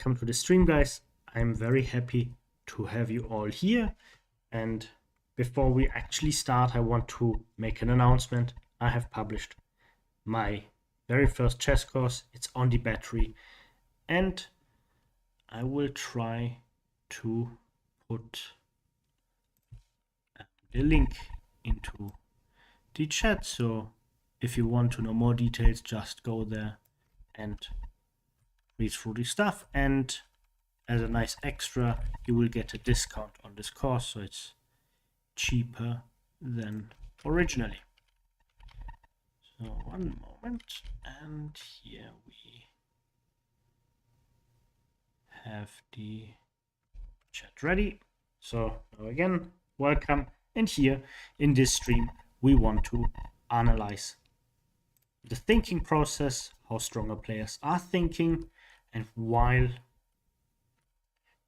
welcome to the stream, guys. I'm very happy to have you all here. And before we actually start, I want to make an announcement. I have published my very first chess course. It's on the battery, and I will try to put the link into the chat. So if you want to know more details, just go there and read through the stuff. And as a nice extra, you will get a discount on this course, so it's cheaper than originally. So one moment, and here we have the chat ready. So now again, welcome. And here in this stream, we want to analyze the thinking process, how stronger players are thinking, and while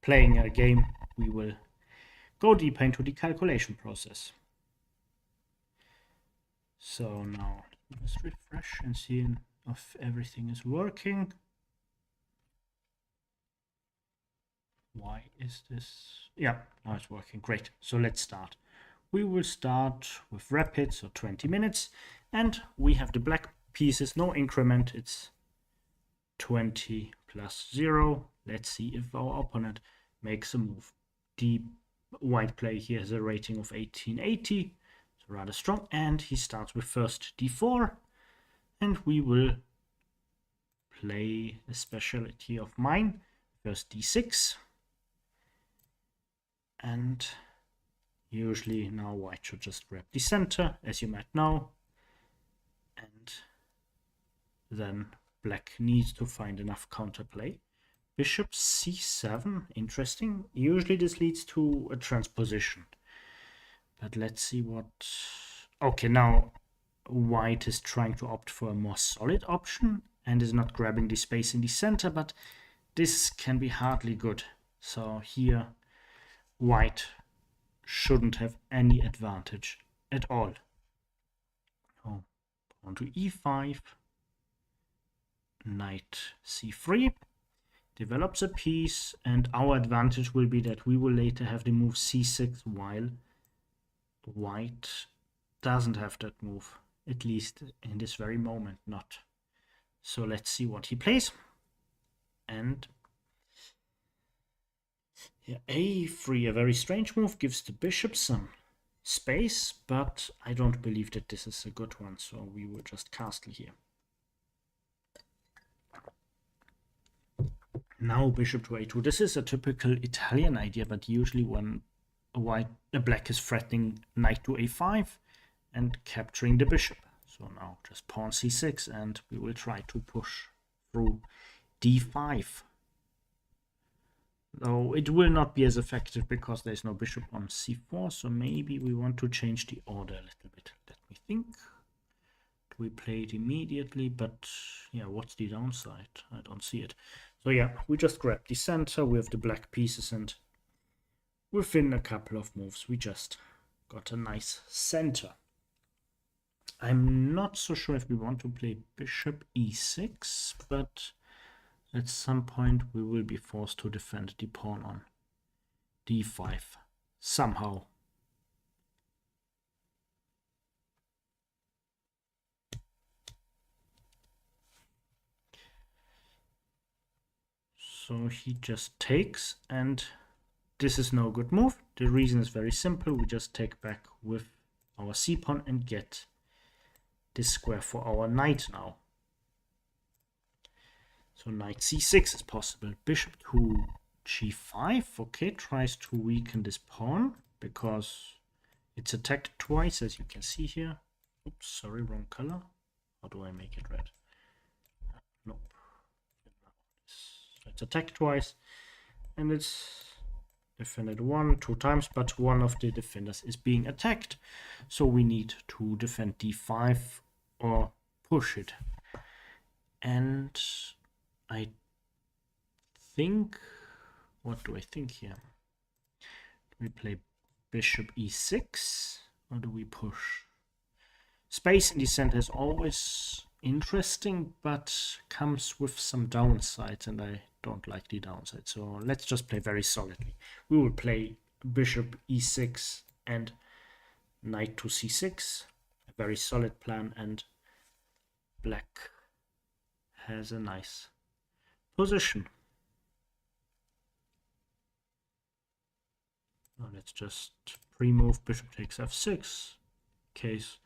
playing a game, we will go deeper into the calculation process. So now let's refresh and see if everything is working. Why is this? Yeah, now it's working. Great. So let's start. We will start with rapid, so 20 minutes. And we have the black pieces, no increment. It's 20 plus 0. Let's see if our opponent makes a move. The white player here has a rating of 1880, so rather strong. And he starts with first d4. And we will play a specialty of mine. First d6. And usually now white should just grab the center, as you might know. And then black needs to find enough counterplay. Bishop c7, interesting. Usually this leads to a transposition. But let's see what... Okay, now white is trying to opt for a more solid option and is not grabbing the space in the center, but this can be hardly good. So here white shouldn't have any advantage at all. Oh, pawn to e5, knight c3, develops a piece, and our advantage will be that we will later have the move c6 while white doesn't have that move, at least in this very moment not. So let's see what he plays. And yeah, a3, a very strange move, gives the bishop some space, but I don't believe that this is a good one, so we will just castle here. Now bishop to a2. This is a typical Italian idea, but usually when a black is threatening knight to a5 and capturing the bishop. So now just pawn c6, and we will try to push through d5. Though it will not be as effective because there's no bishop on c4, so maybe we want to change the order a little bit. Let me think. Do we play it immediately? But yeah, what's the downside? I don't see it. So yeah, we just grab the center with the black pieces, and within a couple of moves we just got a nice center. I'm not so sure if we want to play bishop e6, but at some point we will be forced to defend the pawn on d5 somehow. So he just takes, and this is no good move. The reason is very simple. We just take back with our c-pawn and get this square for our knight now. So knight c6 is possible. Bishop to g5. Okay, tries to weaken this pawn because it's attacked twice, as you can see here. Oops, sorry, wrong color. How do I make it red? Nope. It's attacked twice, and it's defended 2 times, but one of the defenders is being attacked. So we need to defend d5 or push it. And I think, what do I think here? Do we play bishop e6 or do we push? Space in the center is always interesting, but comes with some downsides, and I don't like the downside. So let's just play very solidly. We will play bishop e6 and knight to c6. A very solid plan, and black has a nice position. Now let's just pre-move bishop takes f6 in case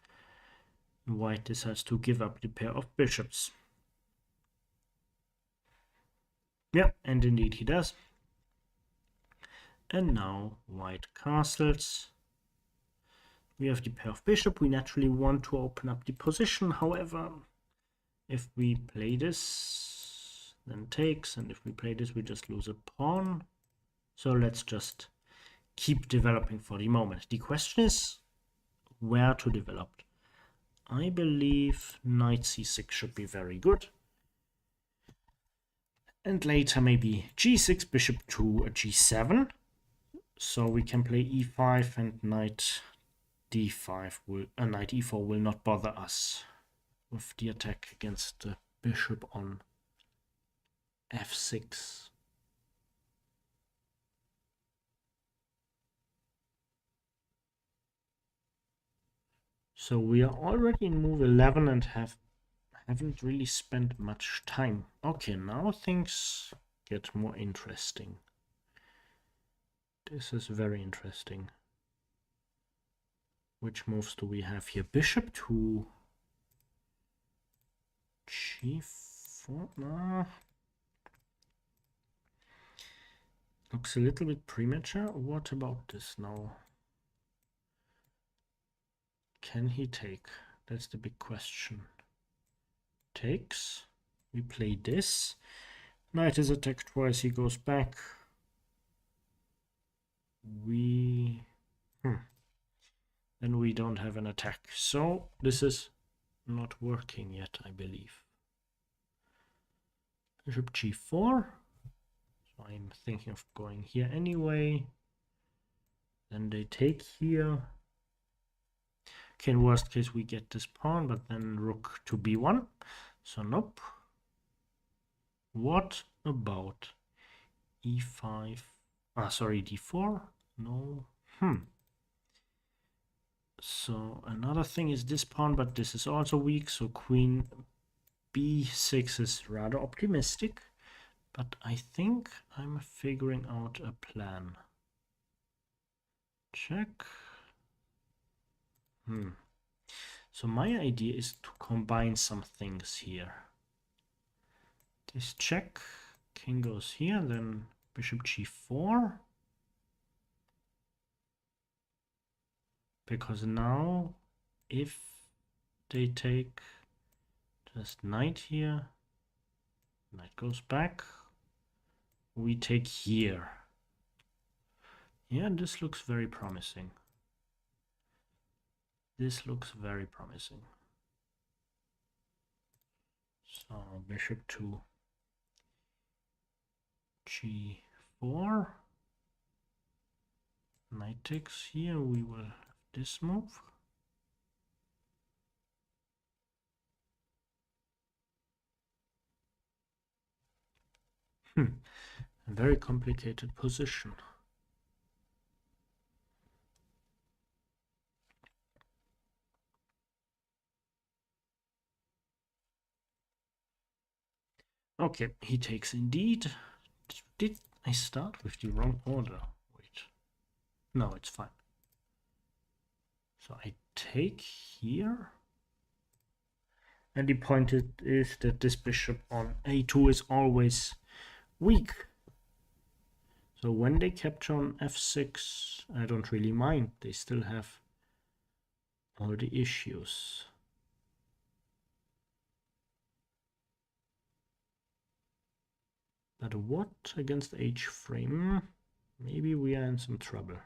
white decides to give up the pair of bishops. Yeah, and indeed he does. And now white castles. We have the pair of bishop. We naturally want to open up the position. However, if we play this, then takes, and if we play this, we just lose a pawn. So let's just keep developing for the moment. The question is where to develop. I believe knight c6 should be very good. And later maybe g6, bishop to a g7. So we can play e5 and knight d5 will, knight e4 will not bother us with the attack against the bishop on f6. So we are already in move 11 and haven't really spent much time. Okay, now things get more interesting. This is very interesting. Which moves do we have here? Bishop to g4. No. Looks a little bit premature. What about this now? Can he take? That's the big question. Takes. We play this. Knight is attacked twice. He goes back. Then we don't have an attack. So this is not working yet, I believe. Bishop g4. So I'm thinking of going here anyway. Then they take here. Okay, in worst case we get this pawn, but then rook to b1. So nope. What about e5? Sorry, d4? No. So another thing is this pawn, but this is also weak. So queen b6 is rather optimistic. But I think I'm figuring out a plan. Check. So my idea is to combine some things here. This check, king goes here, then bishop g4. Because now, if they take just knight here, knight goes back, we take here. Yeah, this looks very promising. This looks very promising. So bishop to g4. Knight takes here. We will have this move. A very complicated position. Okay, he takes indeed. Did I start with the wrong order? Wait. No, it's fine. So I take here. And the point is that this bishop on a2 is always weak. So when they capture on f6, I don't really mind. They still have all the issues. But what against h frame? Maybe we are in some trouble.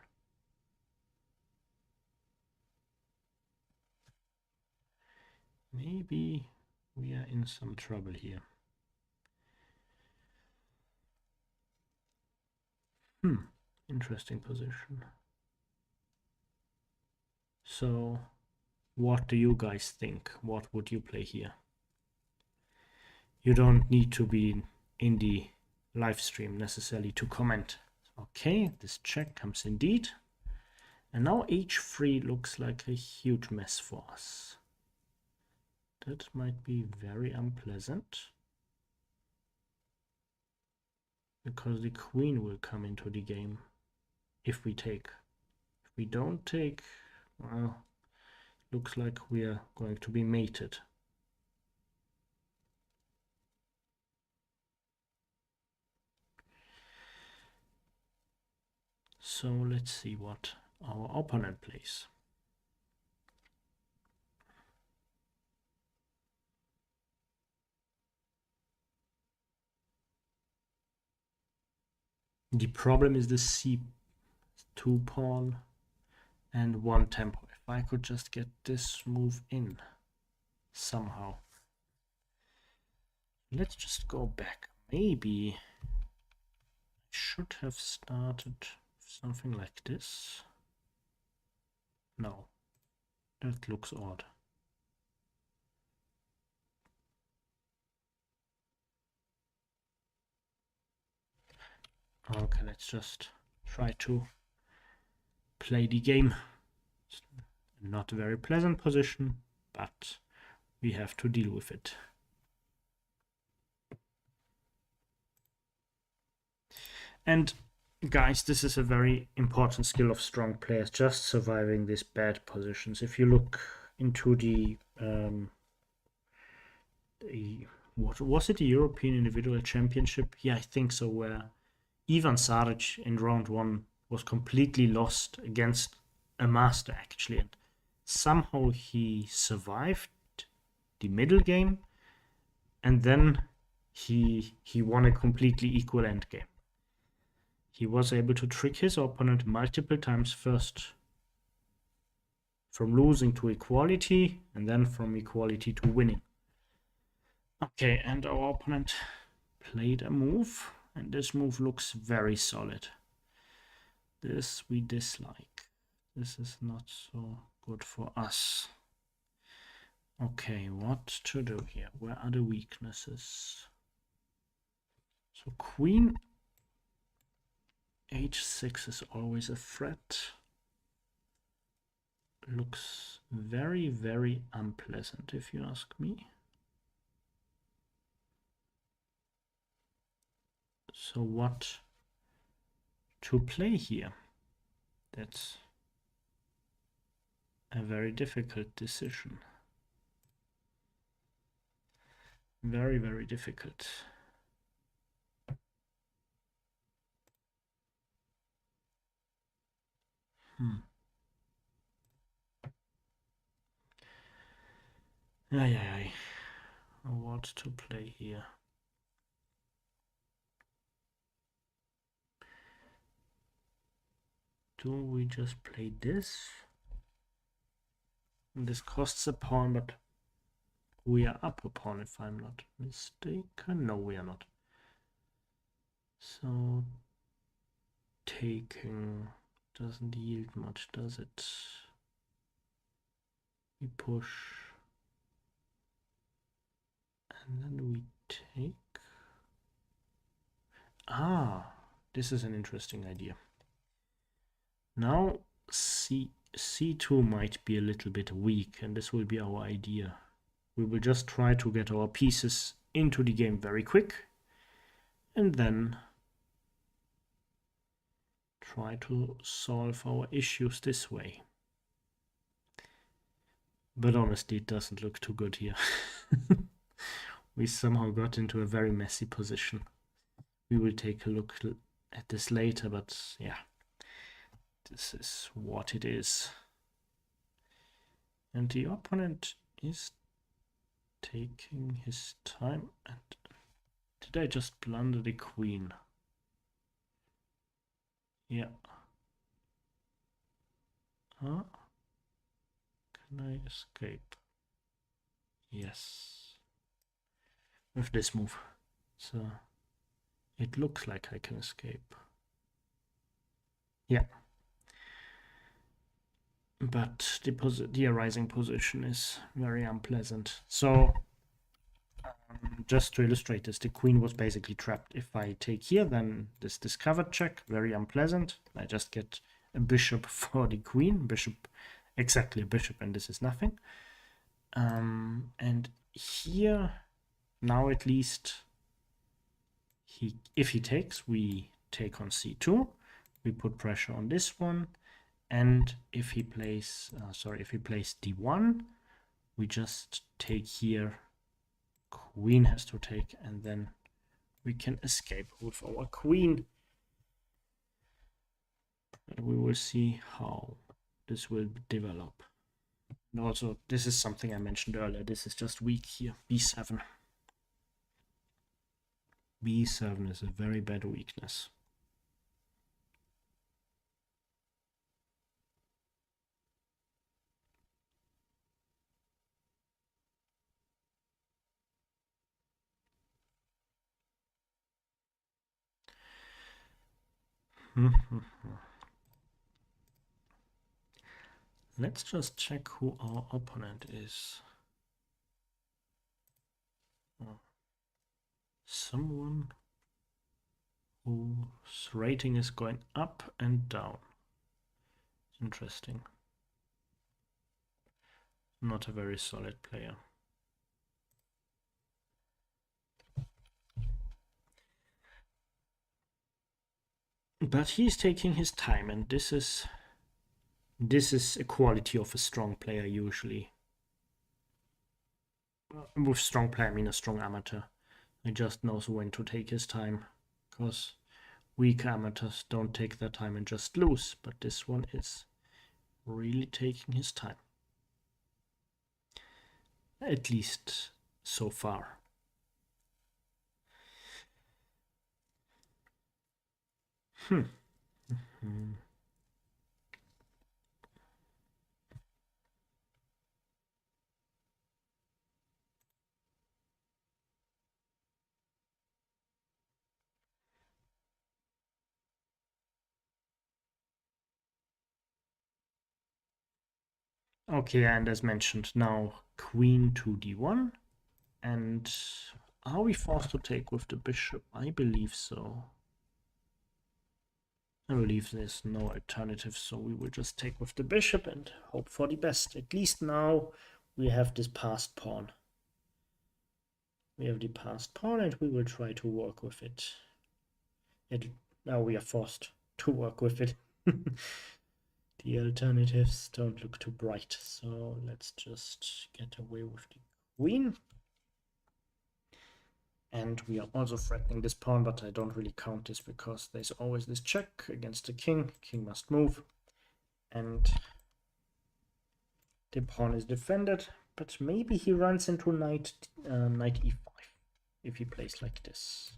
Maybe we are in some trouble here. Interesting position. So, what do you guys think? What would you play here? You don't need to be in the live stream necessarily to comment. Okay, this check comes indeed. And now h3 looks like a huge mess for us. That might be very unpleasant, because the queen will come into the game if we take. If we don't take, well, looks like we are going to be mated. So let's see what our opponent plays. The problem is the c2 pawn and one tempo. If I could just get this move in somehow. Let's just go back. Maybe I should have started something like this. No, that looks odd. Okay, let's just try to play the game. It's not a very pleasant position, but we have to deal with it. And guys, this is a very important skill of strong players, just surviving these bad positions. If you look into the what was it, the European Individual Championship? Yeah, I think so, where Ivan Saric in round 1 was completely lost against a master, actually, and somehow he survived the middle game, and then he won a completely equal endgame. He was able to trick his opponent multiple times, first from losing to equality, and then from equality to winning. Okay, and our opponent played a move, and this move looks very solid. This we dislike. This is not so good for us. Okay, what to do here? Where are the weaknesses? So queen h6 is always a threat. Looks very, very unpleasant, if you ask me. So what to play here? That's a very difficult decision. Very, very difficult. What to play here? Do we just play this? This costs a pawn, but we are up a pawn if I'm not mistaken. No, we are not. So taking doesn't yield much, does it? We push. And then we take. Ah, this is an interesting idea. Now c2 might be a little bit weak, and this will be our idea. We will just try to get our pieces into the game very quick, and then try to solve our issues this way. But honestly, it doesn't look too good here. We somehow got into a very messy position. We will take a look at this later, but yeah, this is what it is. And the opponent is taking his time. And did I just blunder the queen? Yeah. Huh? Can I escape? Yes. With this move. So it looks like I can escape. Yeah. But the arising position is very unpleasant. So Just to illustrate this, the queen was basically trapped. If I take here, then this discovered check, very unpleasant. I just get a bishop for the queen, bishop, exactly a bishop, and this is nothing. And here, now at least, if he takes, we take on c2. We put pressure on this one, and if he plays, if he plays d1, we just take here. Queen has to take, and then we can escape with our queen. And we will see how this will develop. And also, this is something I mentioned earlier. This is just weak here. b7. b7 is a very bad weakness. Let's just check who our opponent is. Someone whose rating is going up and down. Interesting. Not a very solid player. But he's taking his time, and this is a quality of a strong player usually. With strong player, I mean a strong amateur. He just knows when to take his time, because weak amateurs don't take their time and just lose. But this one is really taking his time. At least so far. Okay, and as mentioned, now queen to d1. And are we forced to take with the bishop? I believe so. I believe there's no alternative, so we will just take with the bishop and hope for the best. At least now we have this passed pawn. We have the passed pawn, and we will try to work with it. Now we are forced to work with it. The alternatives don't look too bright, so let's just get away with the queen. And we are also threatening this pawn, but I don't really count this because there's always this check against the king. King must move. And the pawn is defended, but maybe he runs into knight e5 if he plays like this.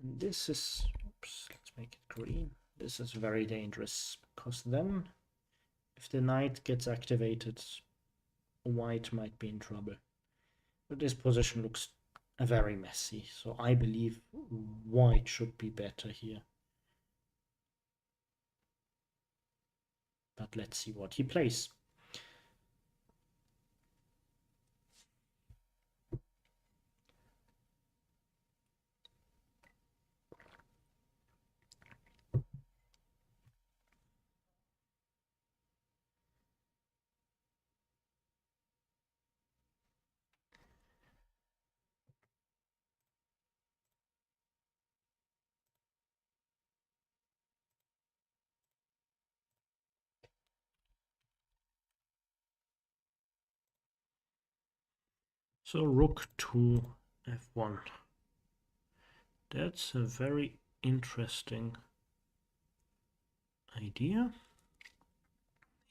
And this is, oops, let's make it green. This is very dangerous, because then if the knight gets activated, white might be in trouble. But this position looks very messy, so I believe white should be better here. But let's see what he plays. So rook to f1. That's a very interesting idea.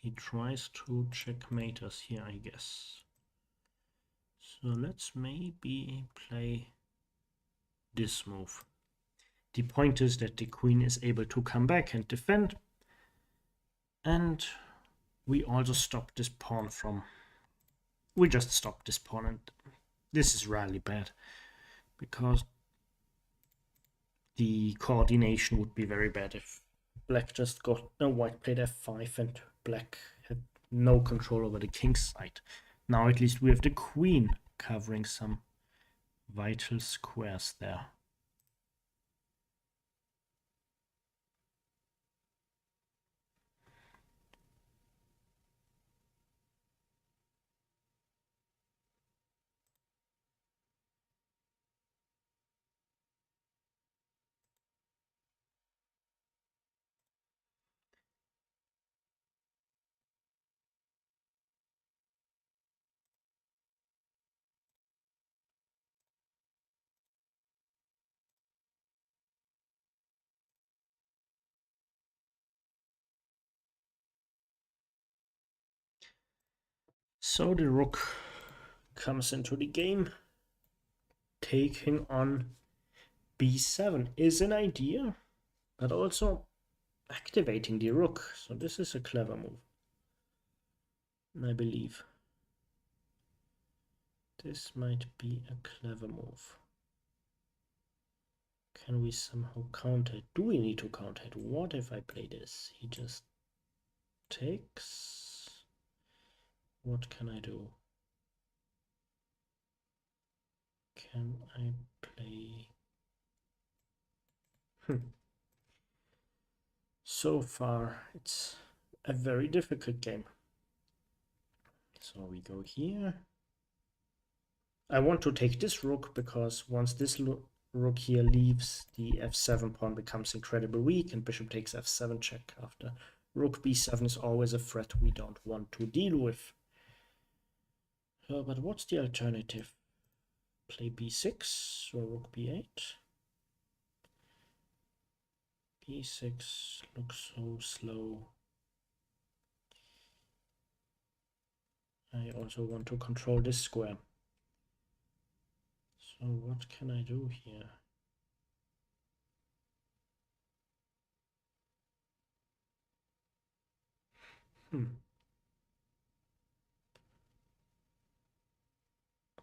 He tries to checkmate us here, I guess. So let's maybe play this move. The point is that the queen is able to come back and defend. And we also stop this pawn from... We just stop this pawn, and this is really bad, because the coordination would be very bad if black just got... No, white played f5 and black had no control over the king's side. Now at least we have the queen covering some vital squares there. So the rook comes into the game. Taking on b7 is an idea, but also activating the rook. So this is a clever move, I believe. This might be a clever move. Can we somehow counter it? Do we need to counter it? What if I play this? He just takes. What can I do? Can I play? So far, it's a very difficult game. So we go here. I want to take this rook because once this rook here leaves, the f7 pawn becomes incredibly weak and bishop takes f7 check after. Rook b7 is always a threat we don't want to deal with. But what's the alternative? Play b6 or rook b8? b6 looks so slow. I also want to control this square. So what can I do here?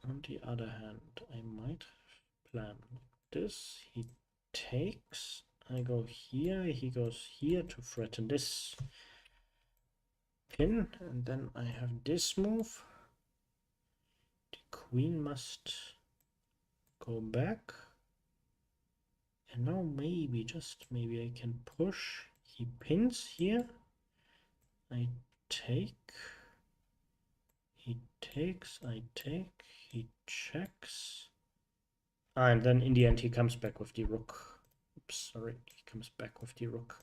On the other hand, I might plan this. He takes. I go here. He goes here to threaten this pin. And then I have this move. The queen must go back. And now maybe, just maybe I can push. He pins here. I take. He takes. I take. He checks. And then in the end he comes back with the rook. Oops, sorry, he comes back with the rook.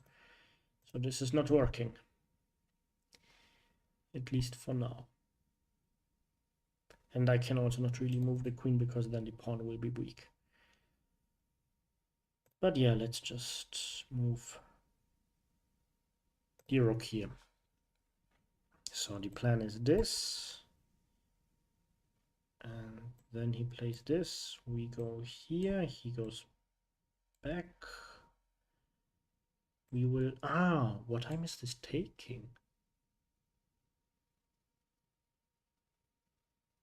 So this is not working. At least for now. And I can also not really move the queen because then the pawn will be weak. But yeah, let's just move the rook here. So the plan is this. And then he plays this. We go here. He goes back. We will... what time is this taking?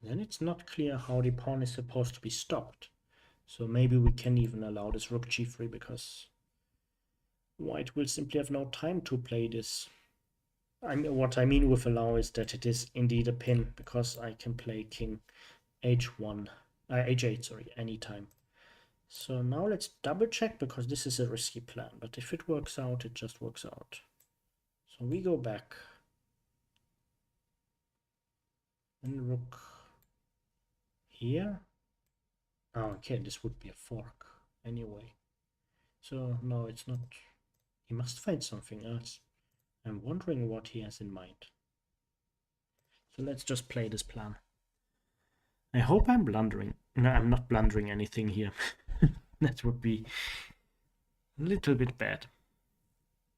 Then it's not clear how the pawn is supposed to be stopped. So maybe we can even allow this rook g3 because white will simply have no time to play this. What I mean with allow is that it is indeed a pin because I can play king h1, h8, sorry, anytime. So now let's double check because this is a risky plan, but if it works out, it just works out. So we go back. And rook here. Oh, okay, this would be a fork anyway. So no, it's not. He must find something else. I'm wondering what he has in mind. So let's just play this plan. I hope I'm blundering. No, I'm not blundering anything here. That would be a little bit bad.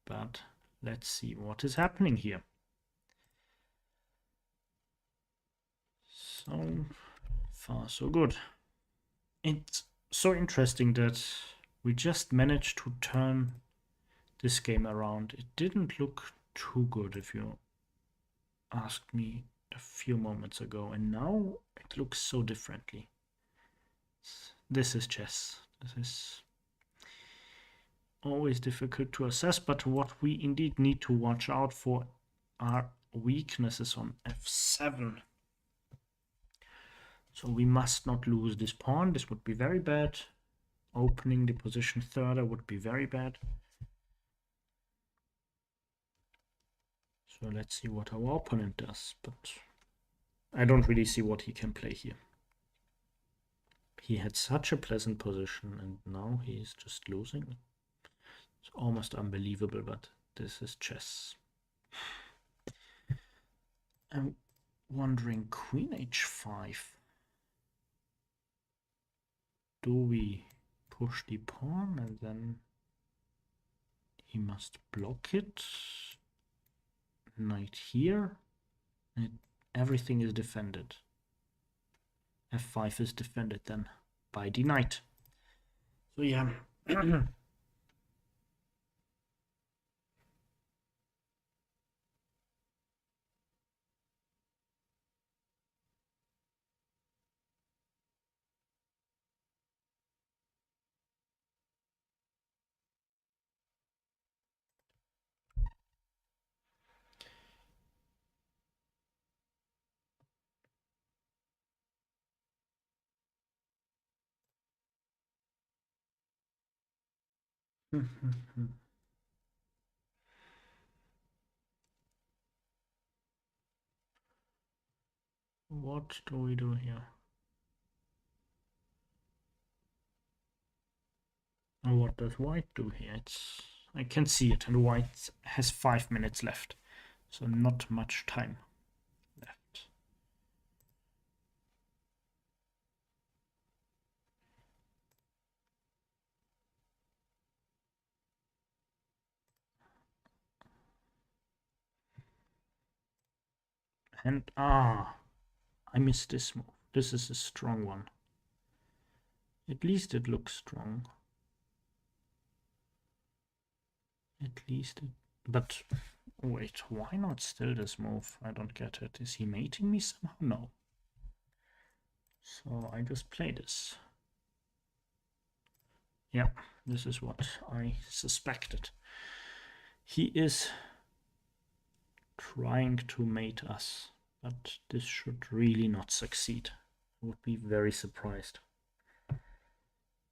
But let's see what is happening here. So far, so good. It's so interesting that we just managed to turn this game around. It didn't look too good if you asked me a few moments ago, and now it looks so differently. This is chess. This is always difficult to assess, but what we indeed need to watch out for are weaknesses on f7. So we must not lose this pawn. This would be very bad. Opening the position further would be very bad. So let's see what our opponent does, but I don't really see what he can play here. He had such a pleasant position and now he is just losing. It's almost unbelievable, but this is chess. I'm wondering, queen h5. Do we push the pawn and then he must block it? Knight here. Everything is defended. f5 is defended then by the knight. So yeah. What do we do here? And what does white do here? I can see it, and white has 5 minutes left, so not much time left. And I missed this move. This is a strong one. At least it looks strong. At least it... But wait, why not still this move? I don't get it. Is he mating me somehow? No. So I just play this. Yeah, this is what I suspected. He is trying to mate us, but this should really not succeed. I would be very surprised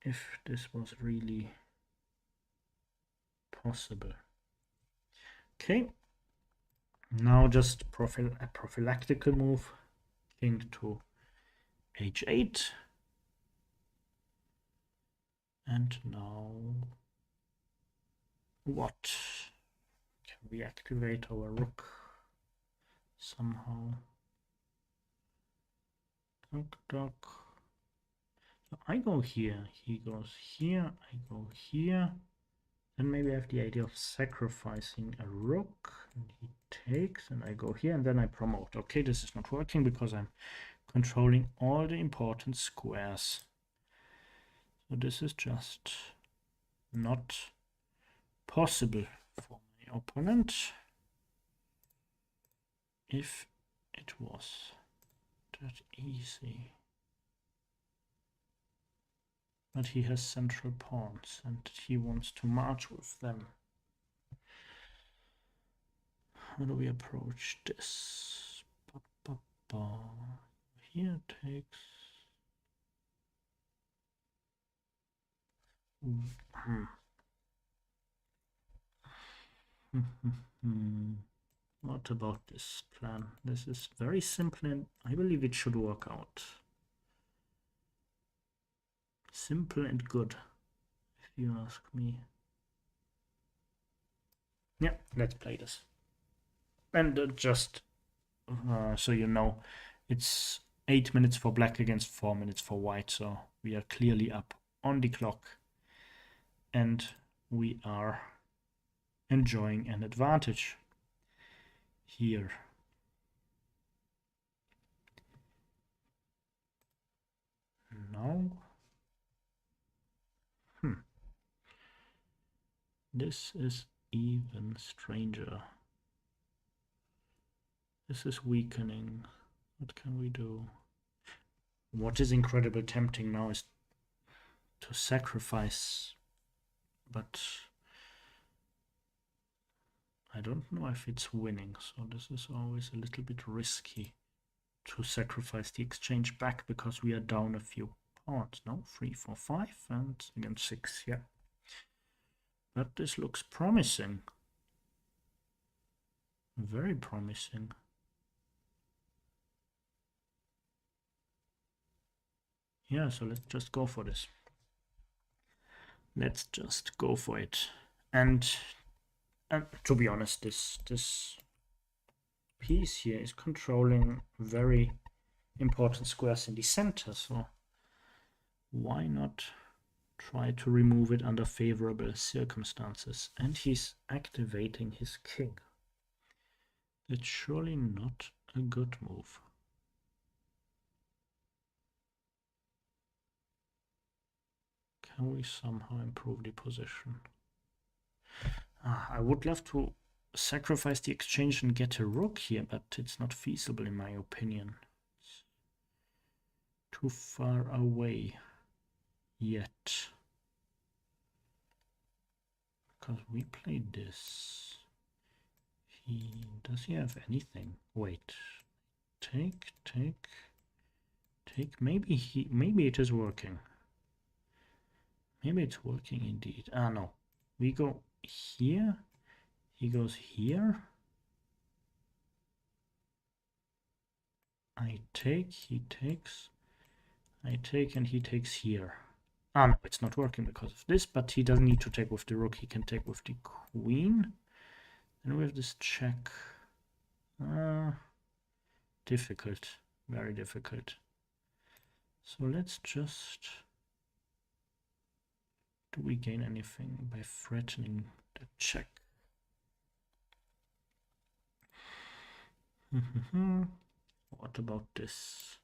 if this was really possible. Okay, now just a prophylactical move. King to h8. And now what? Can we activate our rook somehow? Duck, duck. So I go here, he goes here, I go here. Then maybe I have the idea of sacrificing a rook. And he takes, and I go here, and then I promote. Okay, this is not working because I'm controlling all the important squares. So this is just not possible for my opponent. If it was that easy. But he has central pawns and he wants to march with them. How do we approach this? Here takes... What about this plan? This is very simple and I believe it should work out. Simple and good, if you ask me. Yeah, let's play this. And just so you know, it's 8 minutes for black against 4 minutes for white, so we are clearly up on the clock and we are enjoying an advantage here. Now, this is even stranger. This is weakening. What can we do? What is incredibly tempting now is to sacrifice, but I don't know if it's winning, so this is always a little bit risky to sacrifice the exchange back because we are down a few pawns. No, 3, 4, 5, and against 6. Yeah, but this looks promising. Very promising. Yeah, so let's just go for this. Let's just go for it. And to be honest, this piece here is controlling very important squares in the center, so why not try to remove it under favorable circumstances? And he's activating his king. It's surely not a good move. Can we somehow improve the position? I would love to sacrifice the exchange and get a rook here, but it's not feasible in my opinion. It's too far away yet. Because we played this. Does he have anything? Wait. Take. Maybe it is working. Maybe it's working indeed. No. We go here. He goes here. I take, he takes. I take and he takes here. No, it's not working because of this, but he doesn't need to take with the rook. He can take with the queen. Then we have this check. Difficult. Very difficult. So let's just... Do we gain anything by threatening the check? What about this?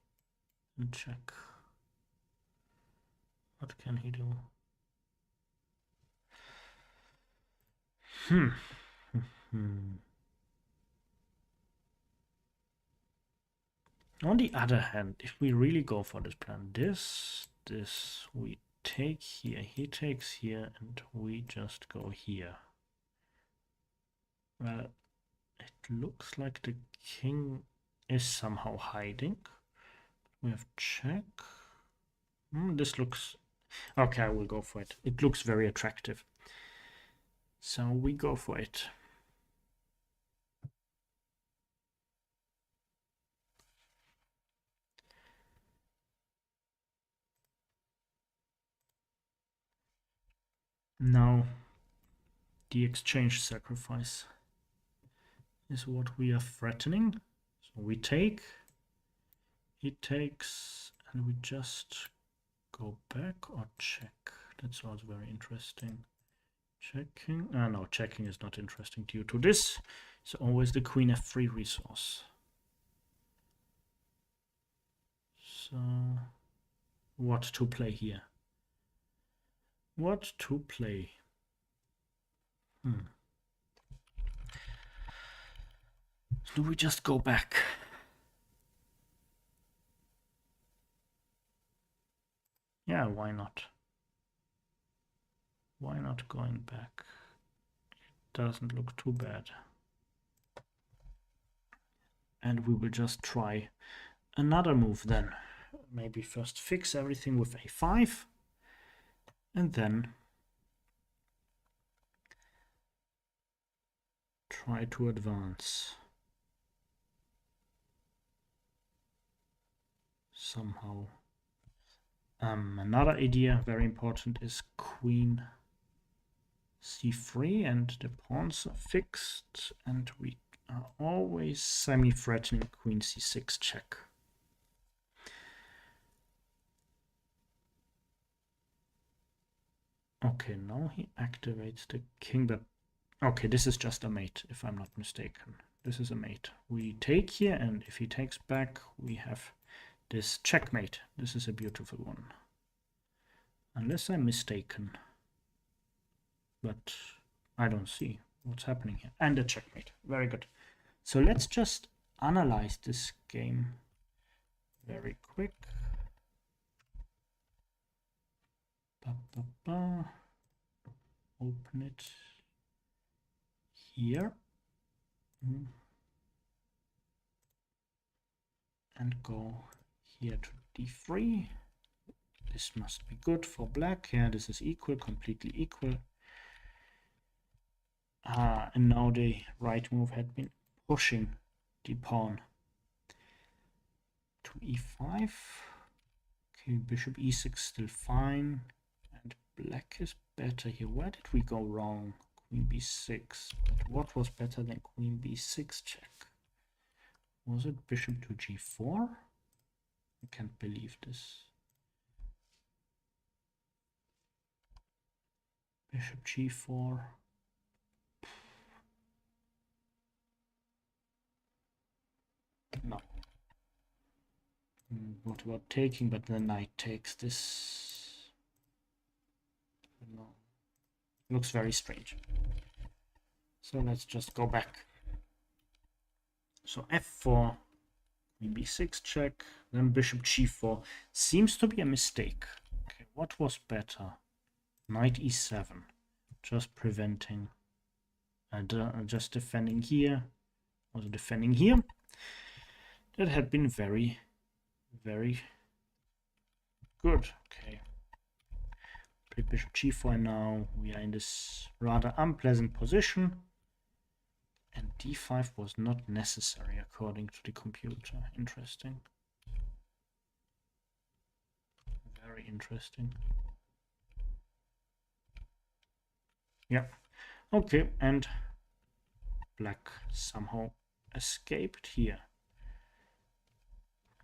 Check. What can he do? On the other hand, if we really go for this plan, this, we take here, he takes here, and we just go here. Well, it looks like the king is somehow hiding. We have check. This looks... Okay, I will go for it. It looks very attractive. So we go for it. Now, the exchange sacrifice is what we are threatening. So we take, he takes, and we just go back or check. That's also very interesting. Checking. No, checking is not interesting due to this. So always the queen f3 resource. So what to play here? What to play? Do we just go back? Yeah, why not? Why not going back? Doesn't look too bad. And we will just try another move then. Maybe first fix everything with a5 and then try to advance somehow. Another idea, very important, is queen c3, and the pawns are fixed, and we are always semi-threatening queen c6 check. Okay, now he activates the king, but okay, this is just a mate, if I'm not mistaken. This is a mate. We take here, and if he takes back, we have this checkmate. This is a beautiful one. Unless I'm mistaken. But I don't see what's happening here. And a checkmate. Very good. So let's just analyze this game very quick. Open it here. and go here to d3. This must be good for black. Yeah, this is equal, completely equal. And now the right move had been pushing the pawn to e5. Okay, bishop e6 still fine. And black is better here. Where did we go wrong? Queen b6. But what was better than queen b6 check? Was it bishop to g4? I can't believe this. Bishop g4. No. What about taking? But the knight takes this. No. Looks very strange. So let's just go back. So f4, queen b6 check, then bishop g4. Seems to be a mistake. Okay, what was better? Knight e7, just preventing, just defending here, also defending here. That had been very, very good. Okay, play bishop g4 now. We are in this rather unpleasant position. And d5 was not necessary according to the computer. Interesting. Very interesting. Yeah. Okay, and black somehow escaped here.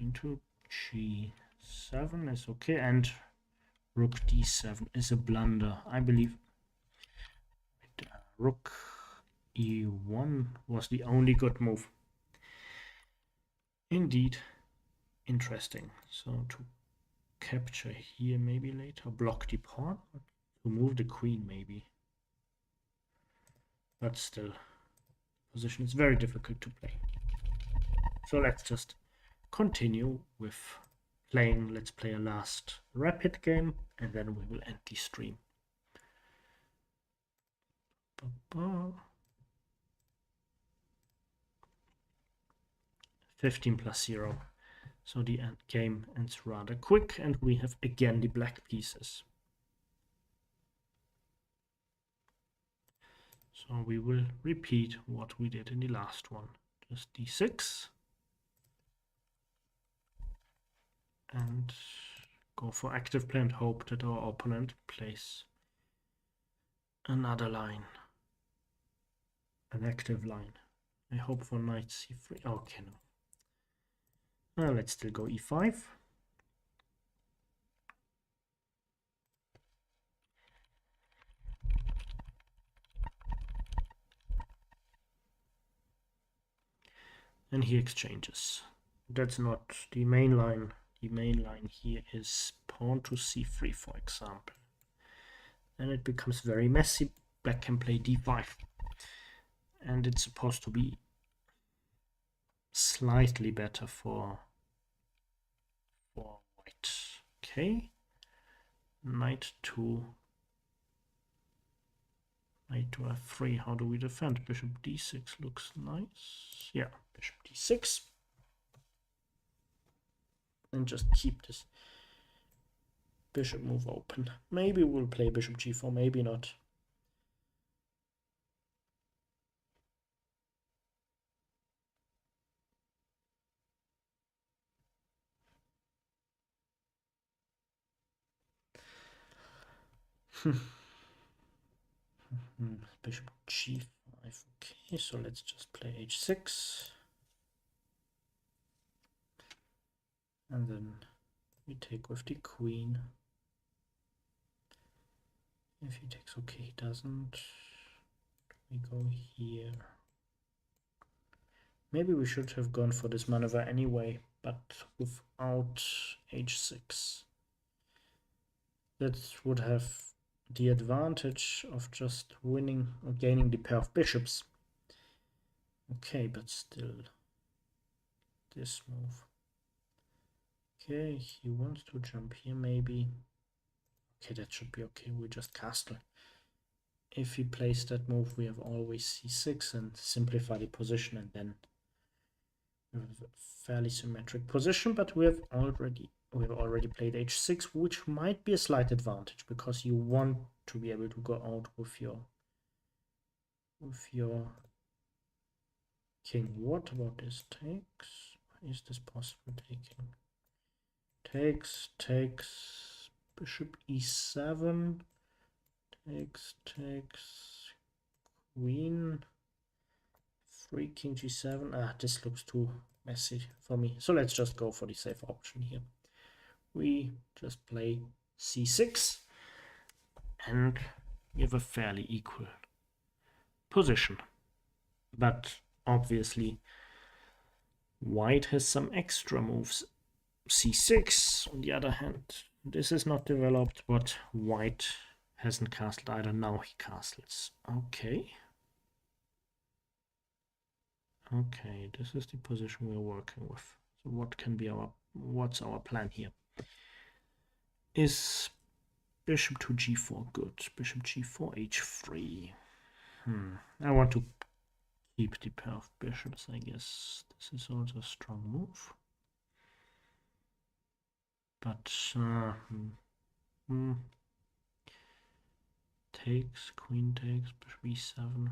Into g7 is okay, and rook d7 is a blunder, I believe. Rook e1 was the only good move. Indeed, interesting. So to capture here maybe later, block the pawn, to move the queen maybe. But still, position is very difficult to play. So let's just continue with playing. Let's play a last rapid game and then we will end the stream. 15 plus 0. So the end game ends rather quick and we have again the black pieces. So we will repeat what we did in the last one. Just d6. And go for active play and hope that our opponent plays another line. An active line. I hope for knight c3. Okay, no. Let's still go e5. And he exchanges. That's not the main line. The main line here is pawn to c3, for example. And it becomes very messy. Black can play d5. And it's supposed to be slightly better for white. Okay. Knight to f3. How do we defend? Bishop d6 looks nice. Yeah, bishop d6. And just keep this bishop move open. Maybe we'll play bishop g4, maybe not. Bishop g5. Okay, so let's just play h6. And then we take with the queen. If he takes, okay, he doesn't. We go here. Maybe we should have gone for this maneuver anyway, but without h6. That would have the advantage of just winning or gaining the pair of bishops. Okay, but still this move. Okay, he wants to jump here maybe. Okay, that should be okay. We just castle. If he plays that move, we have always c6 and simplify the position, and then We have a fairly symmetric position, but we have already played h6, which might be a slight advantage because you want to be able to go out with your king. What about this? Takes. Is this possible? Taking. Takes. Bishop e7. Takes. Queen. 3 king g7. Ah, this looks too messy for me. So let's just go for the safe option here. We just play c6 and we have a fairly equal position. But obviously white has some extra moves. c6 on the other hand, this is not developed, but white hasn't castled either. Now he castles. Okay, this is the position we're working with. So what's our plan here? Is bishop to g4 good? Bishop g4, h3. I want to keep the pair of bishops, I guess. This is also a strong move. But takes, queen takes, bishop e7.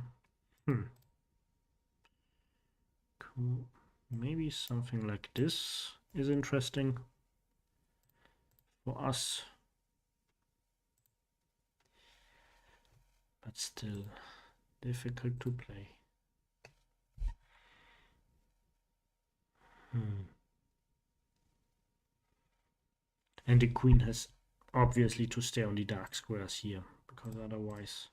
Cool. Maybe something like this is interesting for us. But still difficult to play. And the queen has obviously to stay on the dark squares here, because otherwise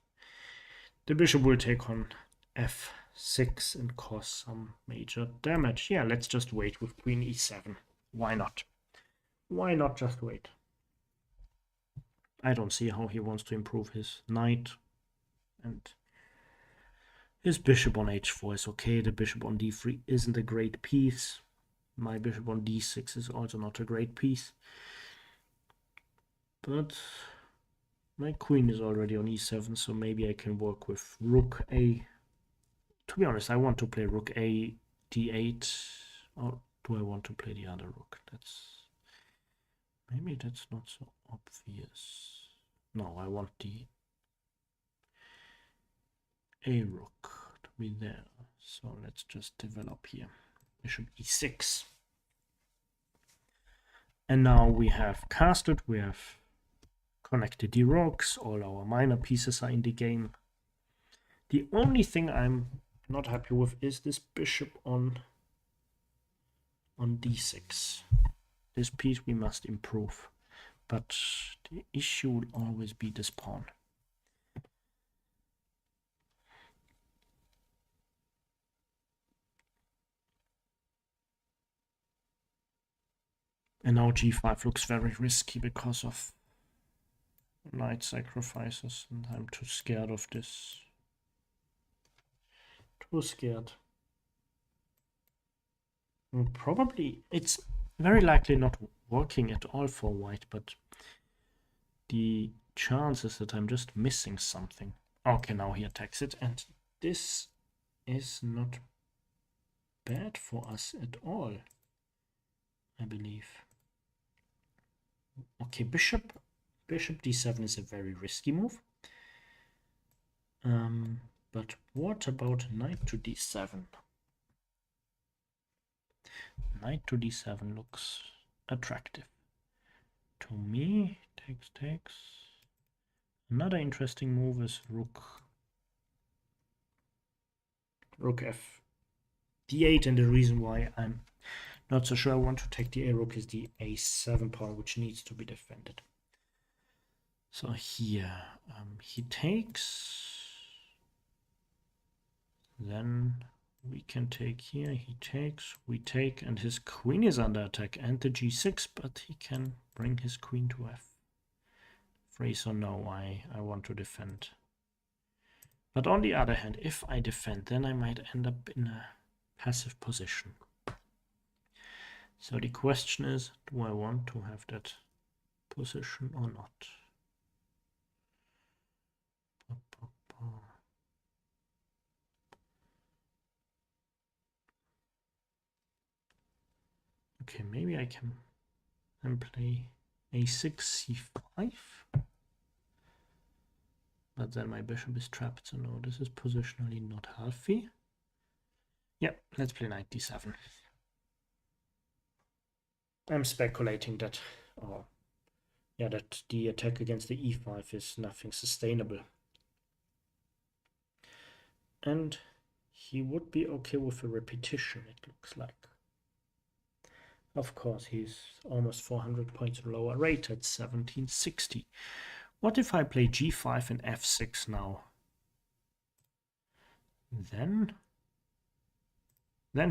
the bishop will take on f6 and cause some major damage. Yeah, let's just wait with queen e7. Why not? Why not just wait? I don't see how he wants to improve his knight, and his bishop on h4 is okay. The bishop on d3 isn't a great piece. My bishop on d6 is also not a great piece. But my queen is already on e7, so maybe I can work with rook a. To be honest, I want to play rook a, d8, or do I want to play the other rook? Maybe that's not so obvious. No, I want the a rook to be there. So let's just develop here. Bishop e6. And now we have castled, we have connected the rooks, all our minor pieces are in the game. The only thing I'm not happy with is this bishop on d6. This piece we must improve, but the issue will always be this pawn. And now g5 looks very risky because of knight sacrifices, and I'm too scared of this. Too scared. Probably it's very likely not working at all for white, but the chances that I'm just missing something. Okay, now he attacks it, and this is not bad for us at all, I believe. Okay, bishop d7 is a very risky move. But what about knight to d7? Knight to d7 looks attractive. To me, takes. Another interesting move is rook f d8, and the reason why I'm not so sure I want to take the a rook is the a7 pawn, which needs to be defended. So here he takes, then we can take here, he takes, we take, and his queen is under attack, and the g6, but he can bring his queen to f3, so no, I want to defend. But on the other hand, if I defend, then I might end up in a passive position. So the question is, do I want to have that position or not? Okay, maybe I can then play a6, c5. But then my bishop is trapped, so no, this is positionally not healthy. Yeah, let's play knight d7. I'm speculating that, that the attack against the e5 is nothing sustainable. And he would be okay with a repetition, it looks like. Of course, he's almost 400 points lower rated, 1760. What if I play g5 and f6 now? Then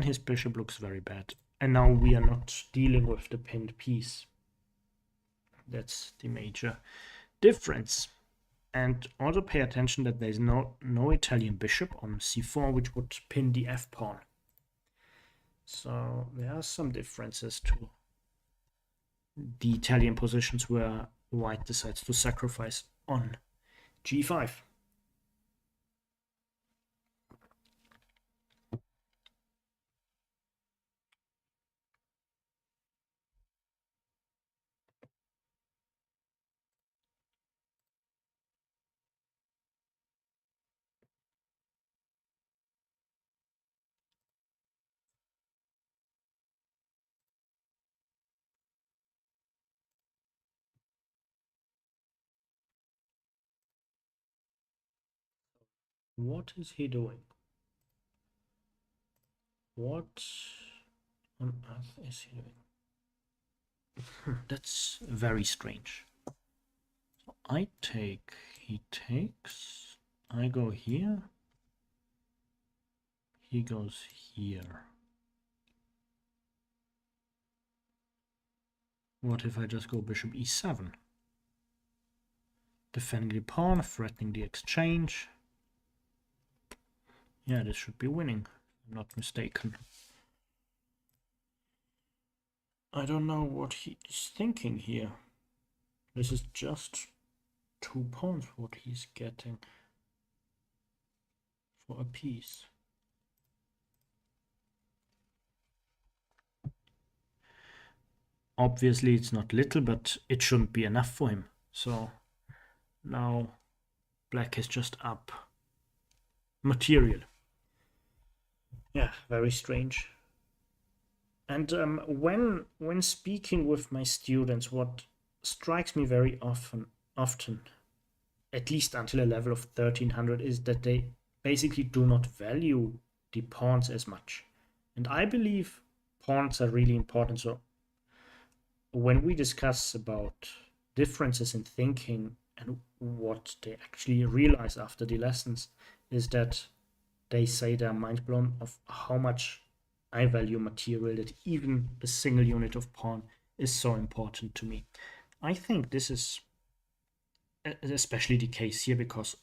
his bishop looks very bad. And now we are not dealing with the pinned piece. That's the major difference. And also pay attention that there's no Italian bishop on c4, which would pin the f-pawn. So there are some differences to the Italian positions where white decides to sacrifice on g5. What is he doing? What on earth is he doing? That's very strange. So I take, he takes, I go here, he goes here. What if I just go bishop e7? Defending the pawn, threatening the exchange. Yeah, this should be winning, if I'm not mistaken. I don't know what he is thinking here. This is just 2 pawns what he's getting for a piece. Obviously it's not little, but it shouldn't be enough for him. So now black is just up material. Yeah, very strange. And when speaking with my students, what strikes me very often, at least until a level of 1300, is that they basically do not value the pawns as much. And I believe pawns are really important. So when we discuss about differences in thinking and what they actually realize after the lessons, is that they say they're mind blown of how much I value material, that even a single unit of pawn is so important to me. I think this is especially the case here because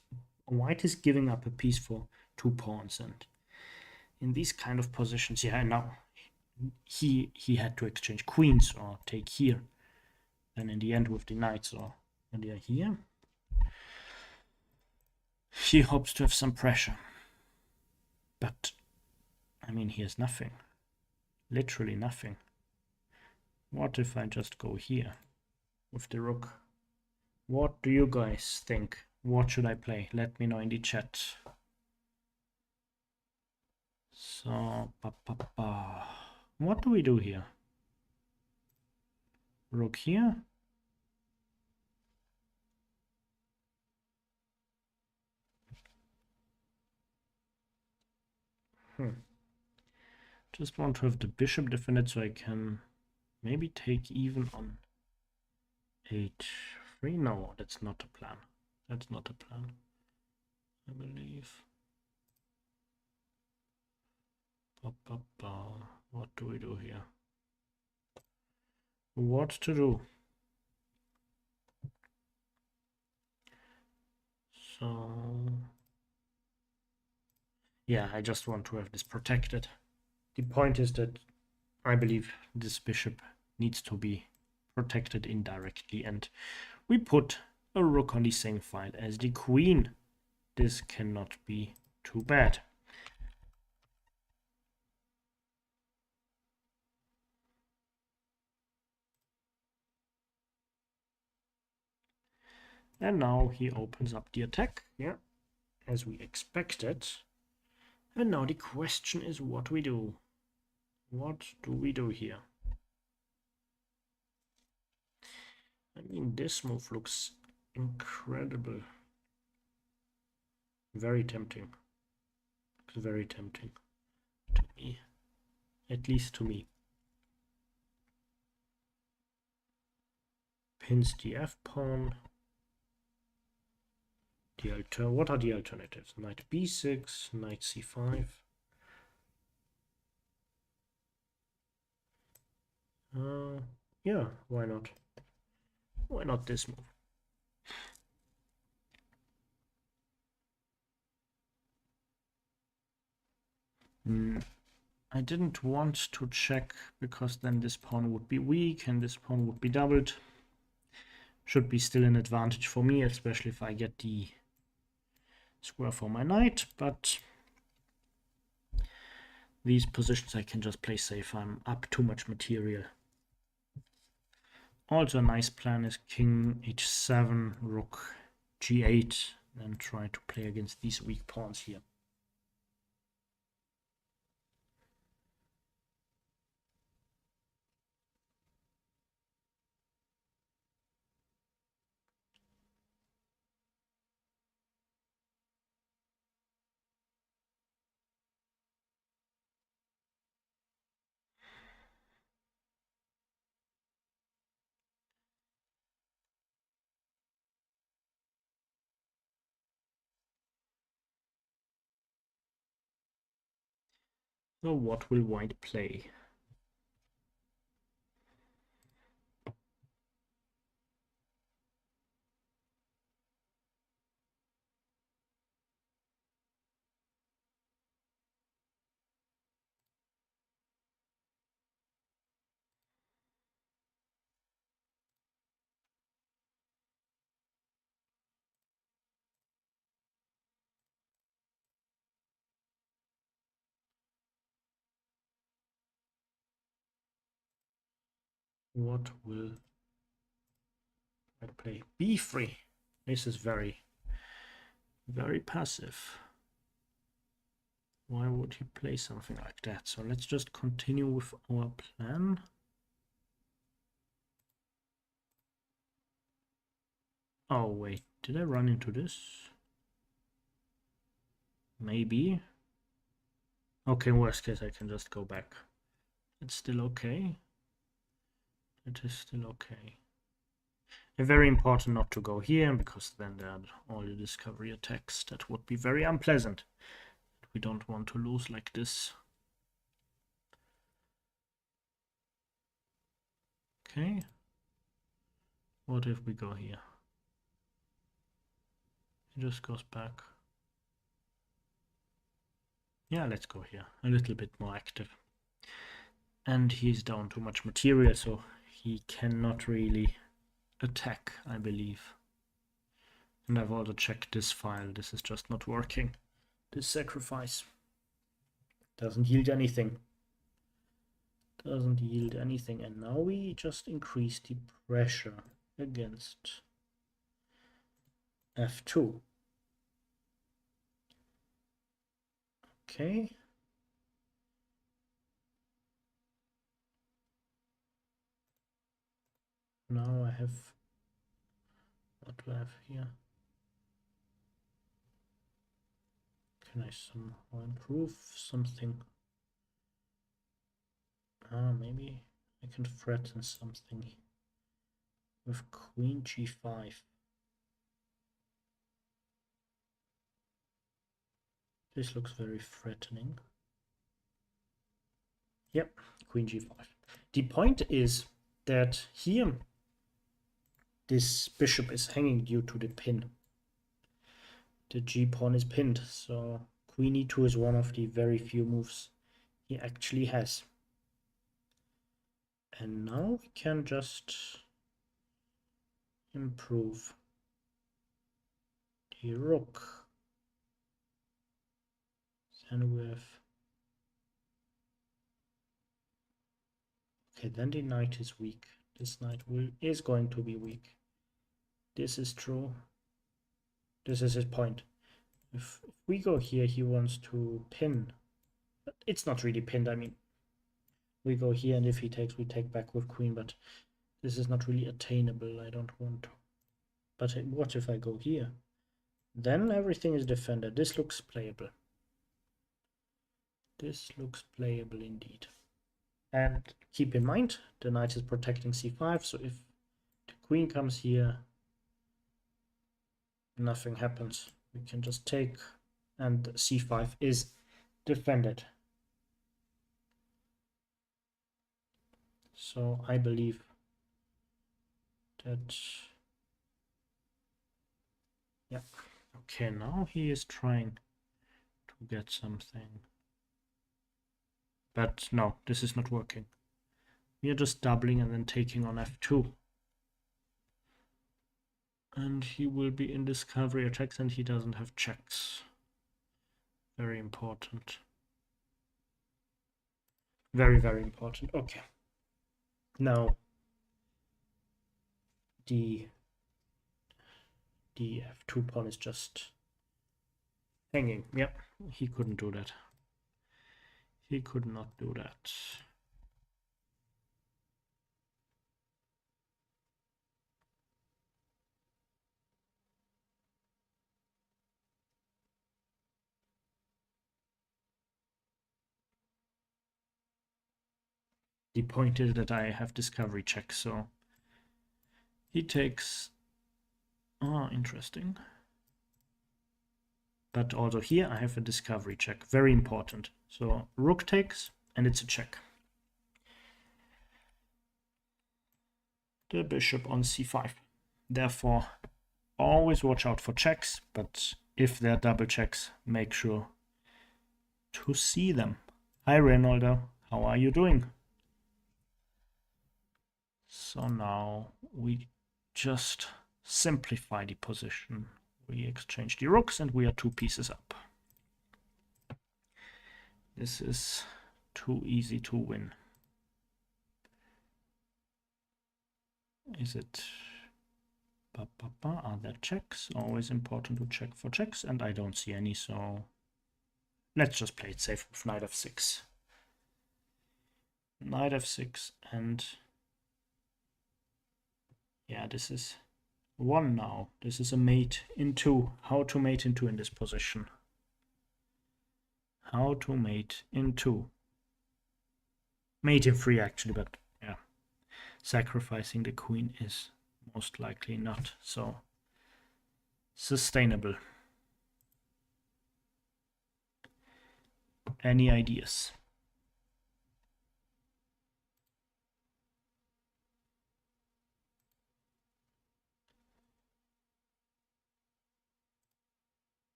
white is giving up a piece for 2 pawns, and in these kind of positions, yeah, now he had to exchange queens or take here, and in the end with the knights or when they are here, he hopes to have some pressure. But I mean, he has nothing. Literally nothing. What if I just go here with the rook? What do you guys think? What should I play? Let me know in the chat. So, what do we do here? Rook here. Just want to have the bishop defended so I can maybe take even on h3. No, that's not a plan. That's not a plan, I believe. What do we do here? What to do? So yeah, I just want to have this protected. The point is that I believe this bishop needs to be protected indirectly, and we put a rook on the same file as the queen. This cannot be too bad. And now he opens up the attack, yeah, as we expected. And now the question is what we do. What do we do here? I mean, this move looks incredible. Very tempting. Very tempting to me. At least to me. Pins the f-pawn. What are the alternatives? Knight b6, knight c5. Yeah, why not? Why not this move? I didn't want to check because then this pawn would be weak and this pawn would be doubled. Should be still an advantage for me, especially if I get the square for my knight, but these positions I can just play safe. I'm up too much material. Also a nice plan is king h7, rook g8, and try to play against these weak pawns here. So what will white play? What will white play? b3. This is very, very passive. Why would he play something like that? So let's just continue with our plan. Oh wait, did I run into this? Maybe. Okay, worst case I can just go back. It's still okay. It is still okay. And very important not to go here, because then there are all the discovery attacks. That would be very unpleasant. We don't want to lose like this. Okay. What if we go here? He just goes back. Yeah, let's go here. A little bit more active. And he's down too much material, so he cannot really attack, I believe. And I've also checked this file. This is just not working. This sacrifice doesn't yield anything. Doesn't yield anything. And now we just increase the pressure against f2. Okay. Now I have, what do I have here? Can I somehow improve something? Maybe I can threaten something with queen g5. This looks very threatening. Yep, queen g5. The point is that here this bishop is hanging due to the pin. The g-pawn is pinned, so queen e2 is one of the very few moves he actually has. And now we can just improve the rook. Then we have... Okay, then the knight is weak. This knight is going to be weak. This is true. This is his point. If we go here, he wants to pin. But it's not really pinned. I mean, we go here, and if he takes, we take back with queen. But this is not really attainable. I don't want to. But what if I go here? Then everything is defended. This looks playable. This looks playable indeed. And keep in mind, the knight is protecting c5, so if the queen comes here, nothing happens. We can just take, and c5 is defended. So I believe that, yeah. Okay, now he is trying to get something. But no, this is not working. We are just doubling and then taking on f2. And he will be in discovery attacks, and he doesn't have checks. Very important. Very, very important. Okay. Now, the f2 pawn is just hanging. Yep, he couldn't do that. He could not do that. The point is that I have discovery check, so he takes. Oh, interesting. But also here I have a discovery check, very important. So rook takes, and it's a check. The bishop on c5. Therefore, always watch out for checks, but if they're double checks, make sure to see them. Hi Reynoldo, how are you doing? So now we just simplify the position. We exchange the rooks and we are 2 pieces up. This is too easy to win. Is it? Are there checks? Always important to check for checks, and I don't see any, so let's just play it safe with knight f6. Knight f6, and yeah, this is 1 now. This is a mate in 2. How to mate in 2 in this position? How to mate in 2? Mate in 3 actually, but yeah, sacrificing the queen is most likely not so sustainable. Any ideas?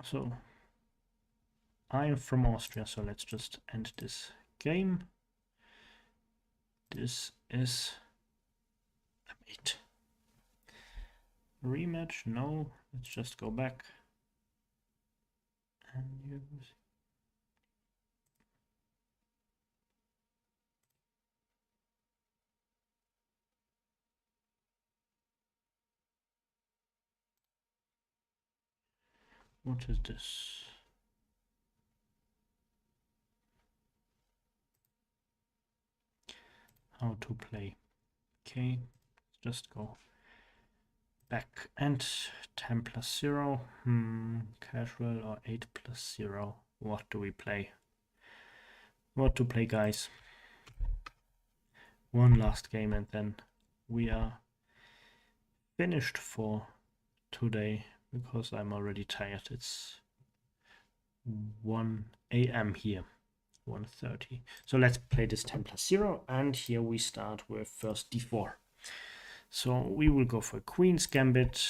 So I'm from Austria, so let's just end this game. This is a mate. Rematch? No. Let's just go back and use. What is this? How to play. Okay, just go back and 10 plus 0. Casual or 8 plus 0. What do we play? What to play, guys? One last game and then we are finished for today because I'm already tired. It's 1 a.m. here. 1:30. So let's play this 10 plus 0, and here we start with first d4. So we will go for Queen's Gambit,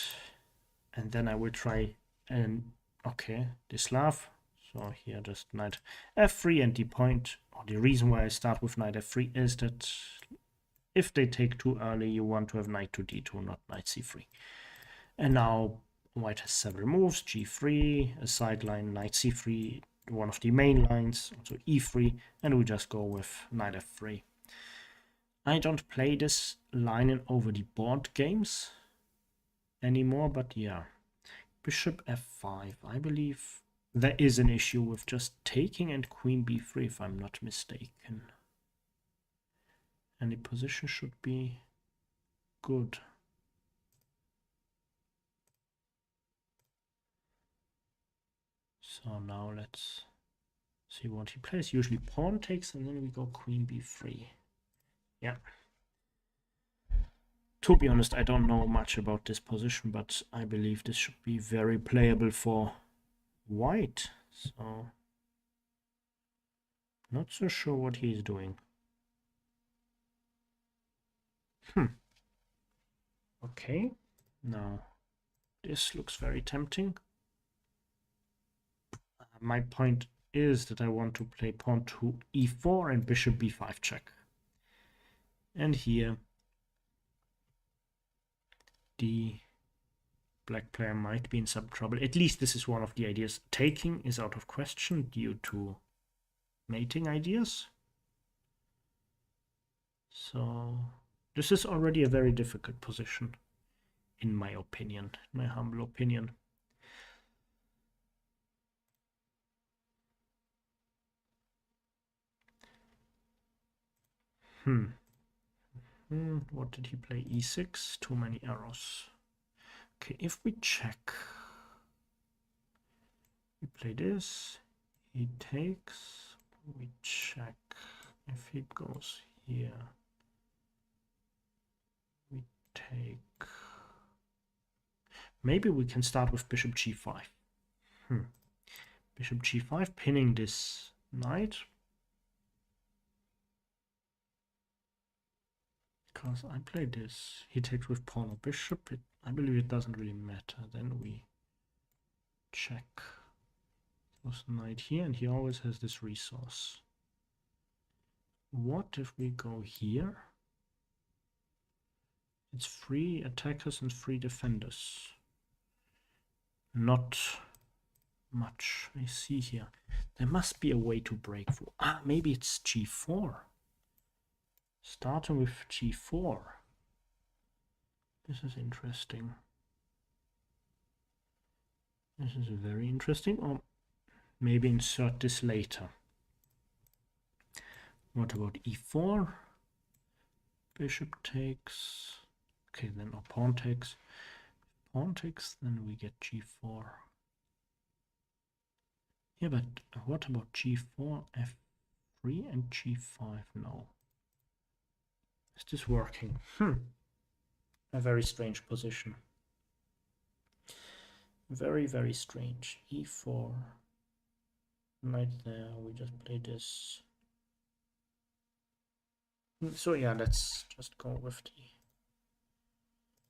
and then I will try an, okay, the Slav. So here just knight f3, and the point, or the reason why I start with knight f3 is that if they take too early, you want to have knight to d2, not knight c3. And now white has several moves, g3, a sideline, knight c3, one of the main lines, also e3, and we just go with knight f3. I don't play this line in over the board games anymore, but yeah. Bishop f5, I believe there is an issue with just taking and queen b3, if I'm not mistaken. And the position should be good. So now let's see what he plays. Usually pawn takes, and then we go queen b3. Yeah. To be honest, I don't know much about this position, but I believe this should be very playable for white. So not so sure what he's doing. Okay, now this looks very tempting. My point is that I want to play pawn to e4 and bishop b5 check. And here the black player might be in some trouble. At least this is one of the ideas. Taking is out of question due to mating ideas. So this is already a very difficult position, in my opinion, my humble opinion. What did he play? e6, too many arrows. Okay, if we check, we play this, he takes, we check. If he goes here, we take. Maybe we can start with bishop g5. Bishop g5, pinning this knight. Because I play this. He takes with pawn or bishop. I believe it doesn't really matter. Then we check. There's knight here, and he always has this resource. What if we go here? It's 3 attackers and 3 defenders. Not much I see here. There must be a way to break through. Ah, maybe it's g4. Starting with g4. This is interesting. This is very interesting. Or maybe insert this later. What about e4? Bishop takes. Okay, then our pawn takes. Pawn takes, then we get g4. Yeah, but what about g4, f3, and g5? No. Is this working? A very strange position. Very, very strange. e4. Right there, we just play this. So yeah, let's just go with the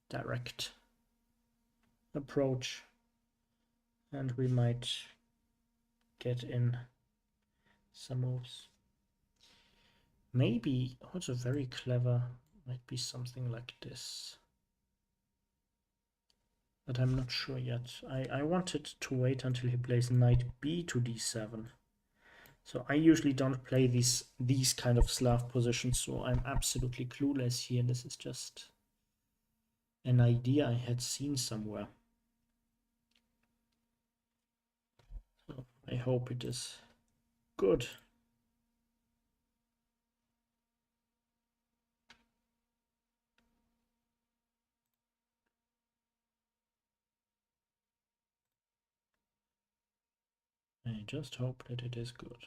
direct approach. And we might get in some moves. Maybe also very clever might be something like this. But I'm not sure yet. I wanted to wait until he plays knight b to d7. So I usually don't play these kind of Slav positions, so I'm absolutely clueless here. This is just an idea I had seen somewhere. So I hope it is good. I just hope that it is good.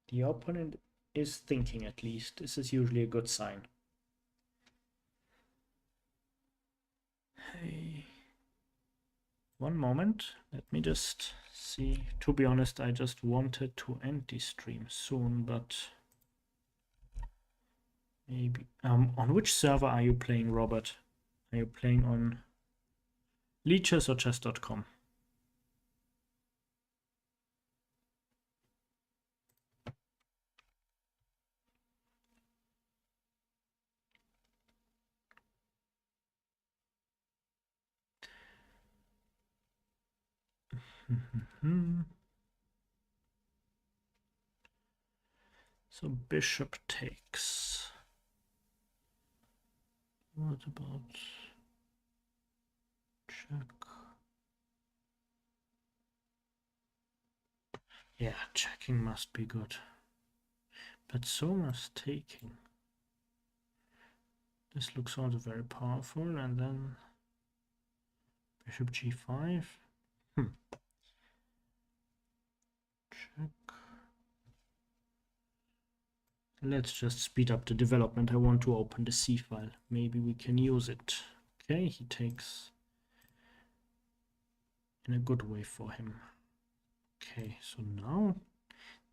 The opponent is thinking, at least. This is usually a good sign. Hey. One moment. Let me just see. To be honest, I just wanted to end the stream soon, but Maybe. On which server are you playing, Robert? Are you playing on Leeches or chess.com? So bishop takes. What about check? Yeah, checking must be good. But so must taking. This looks also very powerful, and then bishop g5. Check. Let's just speed up the development. I want to open the C file. Maybe we can use it. Okay, he takes in a good way for him. Okay, so now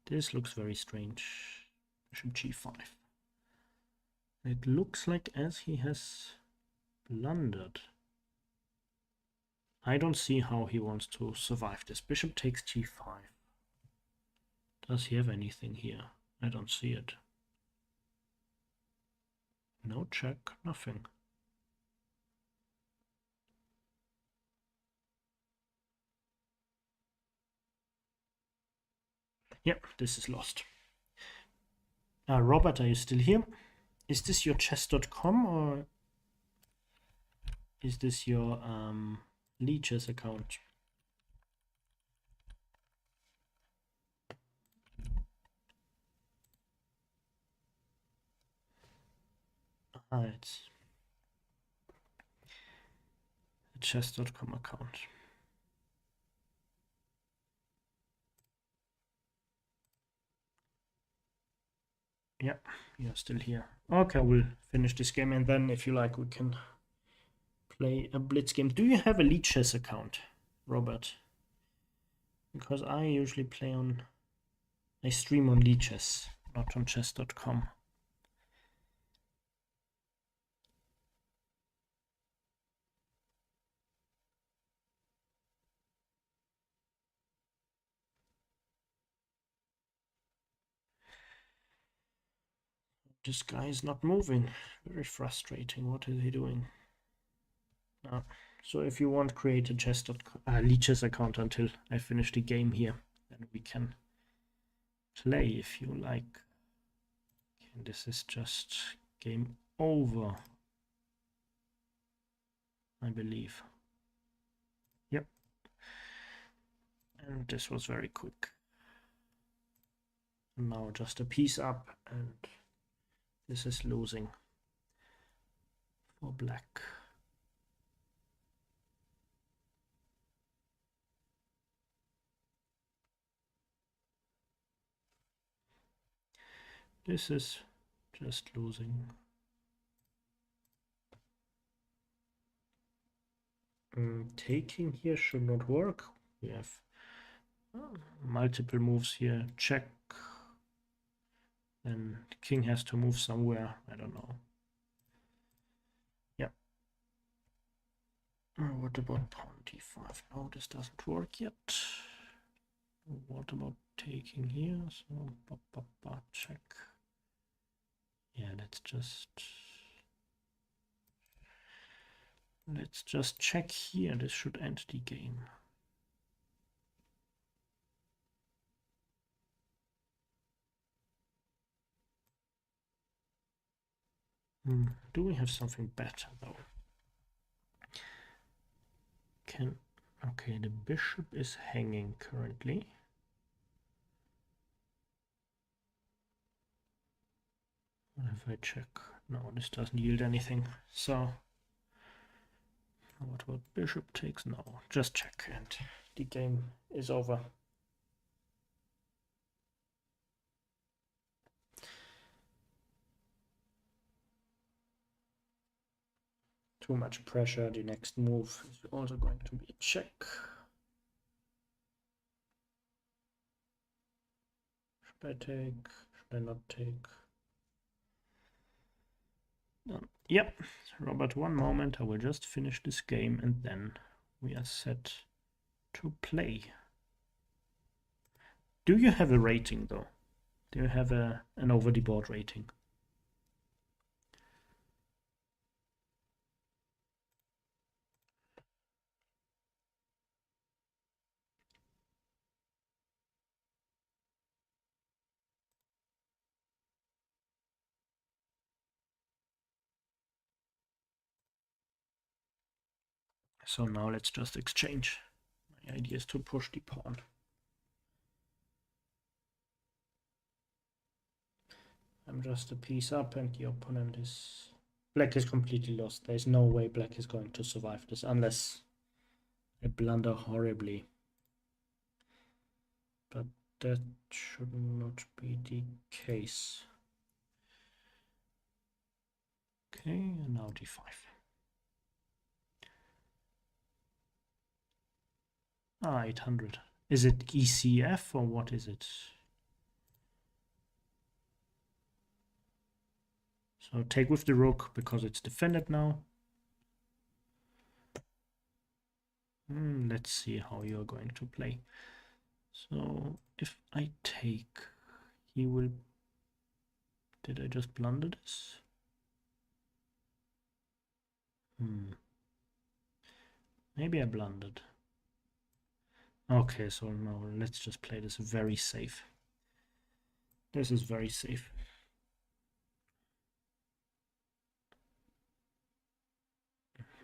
this looks very strange. Bishop g5. It looks like as he has blundered. I don't see how he wants to survive this. Bishop takes g5. Does he have anything here? I don't see it. No check, nothing. Yep, this is lost. Robert, are you still here? Is this your chess.com or is this your Leeches account? It's the chess.com account. Yeah, you're still here. Okay, we'll finish this game and then if you like we can play a blitz game. Do you have a Leeches account, Robert? Because I usually play on, I stream on Leeches, not on chess.com. This guy is not moving. Very frustrating. What is he doing? So if you want, create a Leeches account until I finish the game here. Then we can play if you like. Okay, this is just game over, I believe. Yep. And this was very quick. Now just a piece up and this is losing for black. This is just losing. Taking here should not work. We have multiple moves here. Check. Then the king has to move somewhere. I don't know. Yeah. What about pawn d5? No, this doesn't work yet. What about taking here? So, check. Yeah, let's just check here. This should end the game. Do we have something better though? Okay, the bishop is hanging currently. What if I check? No, this doesn't yield anything. So what about bishop takes? No, just check and the game is over. Too much pressure. The next move is also going to be a check. Should I take? Should I not take? Yep, Robert, one moment. I will just finish this game and then we are set to play. Do you have a rating though? Do you have an over the board rating? So now let's just exchange. My idea is to push the pawn. I'm just a piece up and the opponent is... Black is completely lost. There's no way black is going to survive this unless I blunder horribly. But that should not be the case. Okay, and now d5. Ah, 800. Is it ECF or what is it? So take with the rook because it's defended now. Let's see how you're going to play. So if I take, he will... Did I just blunder this? Maybe I blundered. Okay, so no, let's just play this very safe. This is very safe.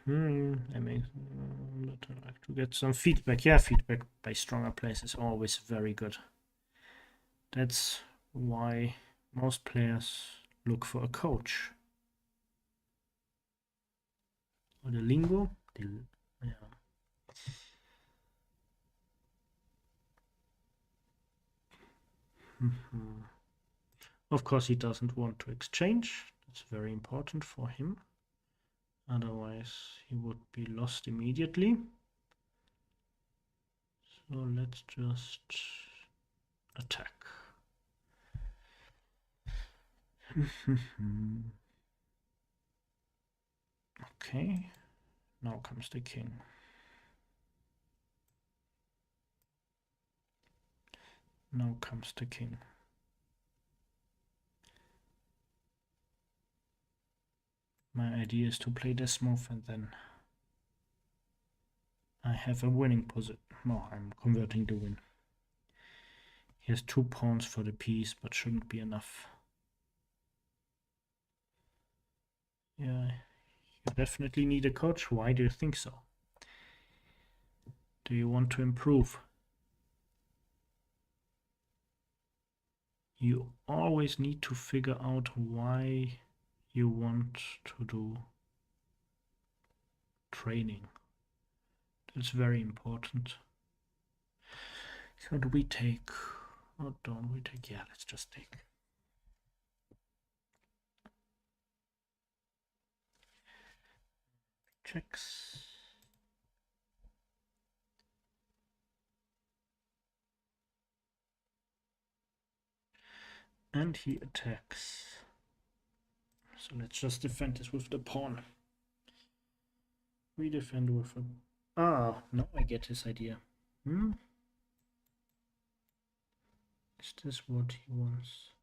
I mean, I'd like to get some feedback. Yeah, feedback by stronger players is always very good. That's why most players look for a coach. Or the lingo. Yeah. Of course, he doesn't want to exchange. That's very important for him. Otherwise, he would be lost immediately. So let's just attack. Okay, now comes the king. Now comes the king. My idea is to play this move and then I have a winning position. No, I'm converting the win. He has 2 pawns for the piece, but shouldn't be enough. Yeah, you definitely need a coach. Why do you think so? Do you want to improve? You always need to figure out why you want to do training. That's very important. So do we take, or don't we take? Yeah, let's just take. Checks. And he attacks. So let's just defend this with the pawn. We defend with a... Ah, now I get his idea. Is this what he wants?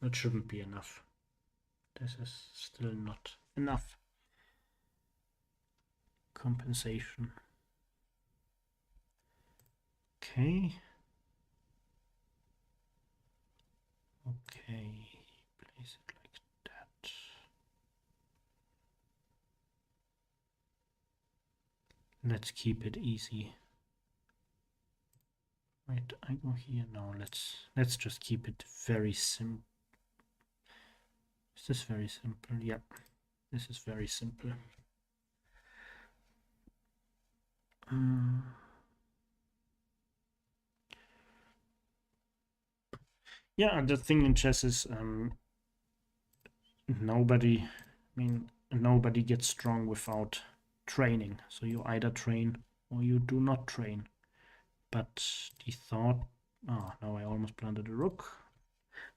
That shouldn't be enough. This is still not enough compensation. Okay. Okay, place it like that. Let's keep it easy. Wait, I go here. No, let's just keep it very simple. Is this very simple? Yep, this is very simple. Yeah, the thing in chess is nobody gets strong without training. So you either train or you do not train. But the thought... Oh, now I almost blundered a rook.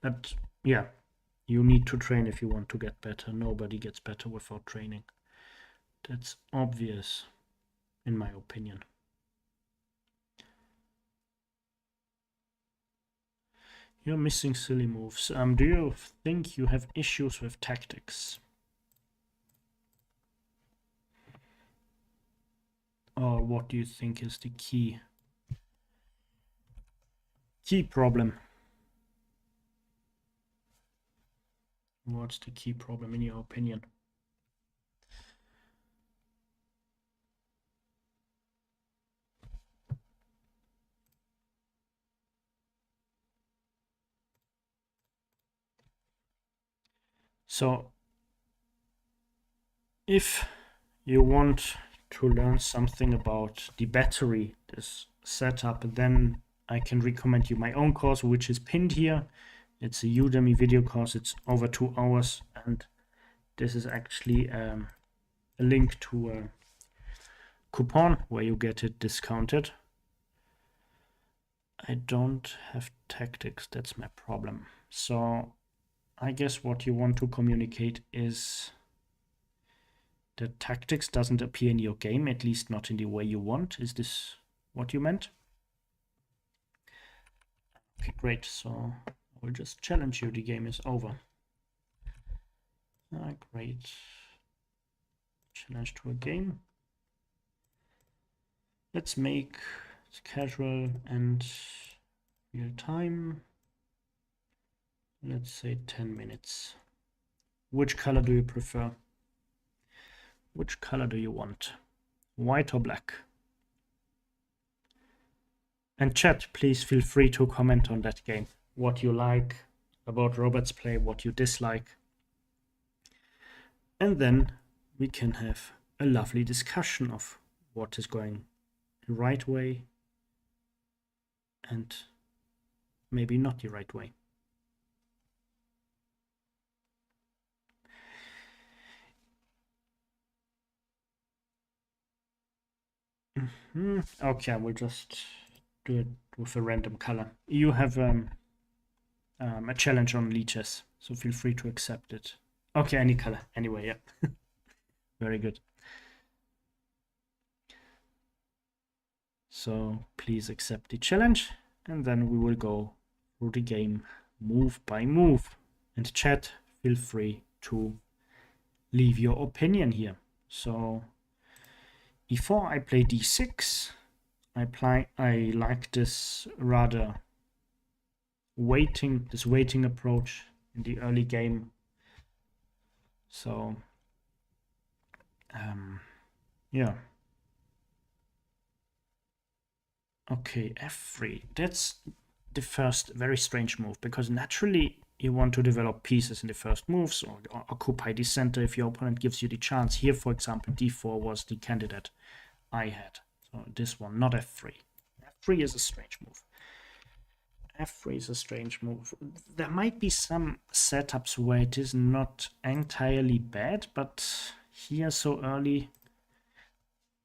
But yeah, You need to train if you want to get better. Nobody gets better without training. That's obvious, in my opinion. You're missing silly moves. Do you think you have issues with tactics? Or what do you think is the key problem? What's the key problem in your opinion? So if you want to learn something about the battery, this setup, then I can recommend you my own course, which is pinned here. It's a Udemy video course. It's over 2 hours, and this is actually a link to a coupon where you get it discounted. I don't have tactics, that's my problem. So I guess what you want to communicate is that tactics doesn't appear in your game, at least not in the way you want. Is this what you meant? Okay, great. So I will just challenge you. The game is over. Great. Challenge to a game. Let's make it casual and real time. Let's say 10 minutes. Which color do you prefer? Which color do you want? White or black? And chat, please feel free to comment on that game. What you like about Robert's play, what you dislike. And then we can have a lovely discussion of what is going the right way and maybe not the right way. Okay, I will just do it with a random color. You have a challenge on leeches, so feel free to accept it. Okay, any color. Anyway, yeah. Very good. So please accept the challenge, and then we will go through the game move by move. And chat, feel free to leave your opinion here. So before I play d6, I like this rather waiting approach in the early game. So yeah. Okay, f3. That's the first very strange move, because naturally you want to develop pieces in the first moves or occupy the center if your opponent gives you the chance. Here, for example, d4 was the candidate I had. So this one, not f3. f3 is a strange move. f3 is a strange move. There might be some setups where it is not entirely bad, but here so early,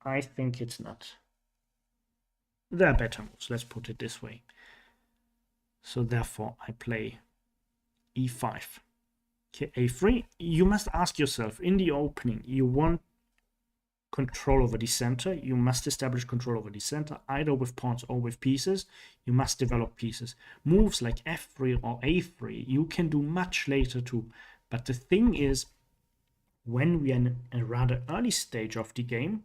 I think it's not. There are better moves, let's put it this way. So therefore I play e5. Okay, a3. You must ask yourself, in the opening, you want control over the center. You must establish control over the center, either with pawns or with pieces. You must develop pieces. Moves like f3 or a3, you can do much later too. But the thing is, when we are in a rather early stage of the game,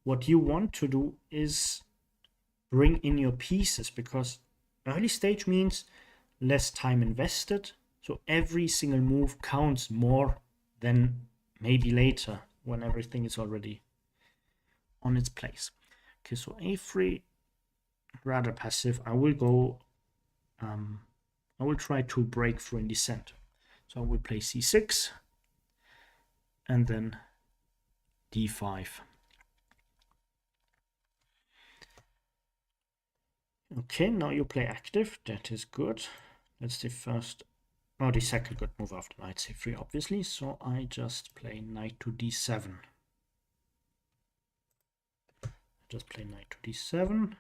what you want to do is bring in your pieces, because early stage means less time invested. So every single move counts more than maybe later when everything is already on its place. Okay, so a3, rather passive. I will go, I will try to break through in the center. So I will play c6 and then d5. Okay, now you play active. That is good. That's the first, or the second good move after knight c3, obviously. So I just play knight to d7. Just play knight to d7,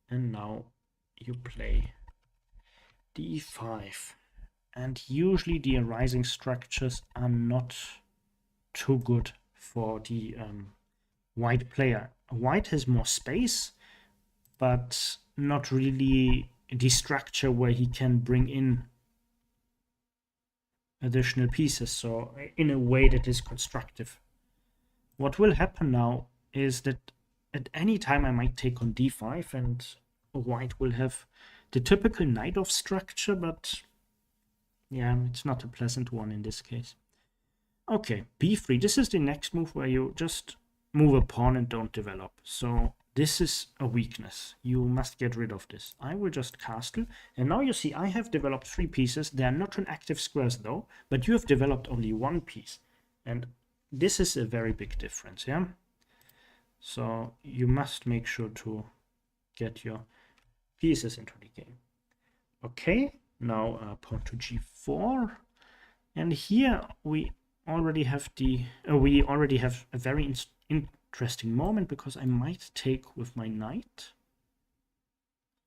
and now you play d5. and usually the arising structures are not too good for the white player. White has more space, but not really the structure where he can bring in additional pieces, so in a way that is constructive. What will happen now is that at any time I might take on d5 and white will have the typical knight-off structure, but yeah, it's not a pleasant one in this case. Okay, b3. This is the next move where you just move a pawn and don't develop. So this is a weakness. You must get rid of this. I will just castle. And now you see I have developed 3 pieces. They are not on active squares though, but you have developed only 1 piece. And this is a very big difference, yeah? So you must make sure to get your pieces into the game. Okay, now pawn to g4. And here we already have a very interesting moment, because I might take with my knight.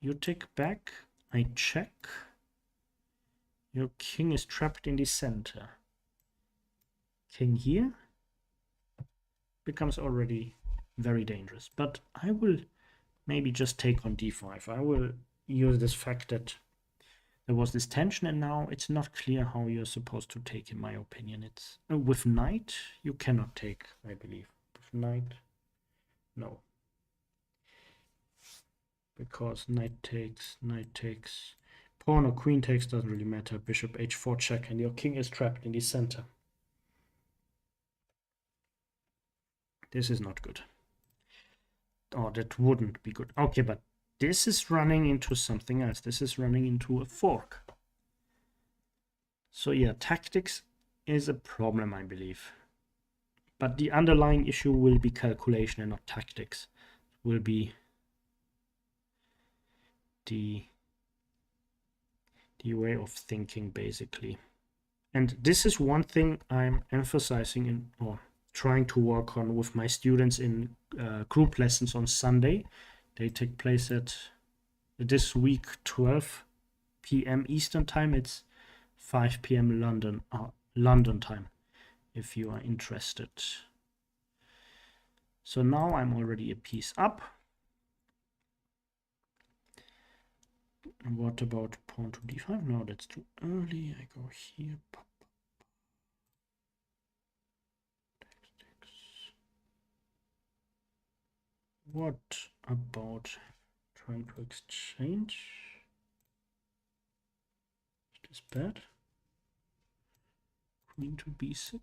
You take back, I check. Your king is trapped in the center. King here becomes already very dangerous, but I will maybe just take on d5. I will use this fact that there was this tension, and now it's not clear how you're supposed to take, in my opinion. It's with knight, you cannot take, I believe. With knight, no. Because knight takes, pawn or queen takes, doesn't really matter. Bishop h4 check, and your king is trapped in the center. This is not good. Oh, that wouldn't be good. Okay, but this is running into something else. This is running into a fork. So yeah, tactics is a problem, I believe. But the underlying issue will be calculation and not tactics. It will be the way of thinking, basically. And this is one thing I'm emphasizing in, or trying to work on with my students in group lessons on Sunday. They take place at this week 12 p.m. Eastern time. It's 5 p.m. London time, if you are interested. So now I'm already a piece up. And what about pawn to d5? No, that's too early. I go here. What about trying to exchange? Is this bad? Queen to b6.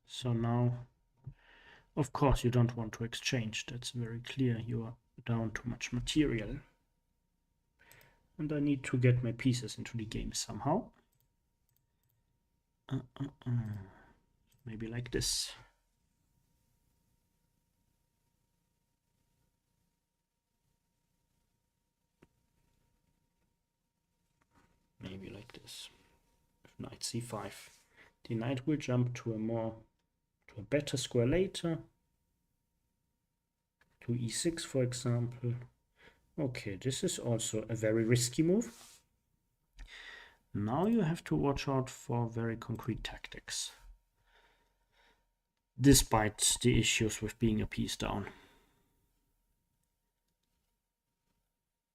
So now, of course, you don't want to exchange. That's very clear. You are down too much material. And I need to get my pieces into the game somehow. Maybe like this. Maybe like this. With knight c5. The knight will jump to a better square later. To e6, for example. Okay, this is also a very risky move. Now you have to watch out for very concrete tactics, despite the issues with being a piece down.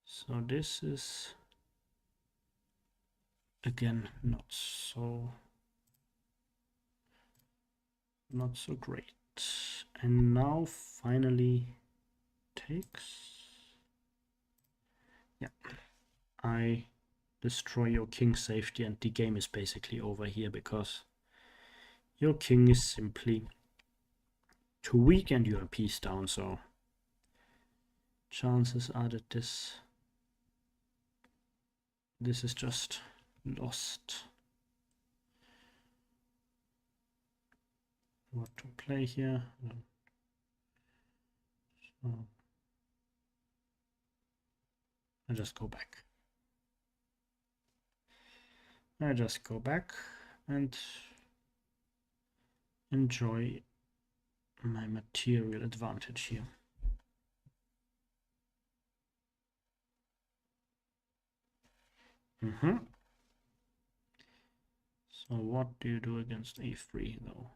So this is, again, not so great. And now finally takes. Yeah, I destroy your king's safety, and the game is basically over here, because your king is simply to weaken your piece down, so chances are that this is just lost. What to play here? So I just go back. I just go back and enjoy my material advantage here. So what do you do against a3 though?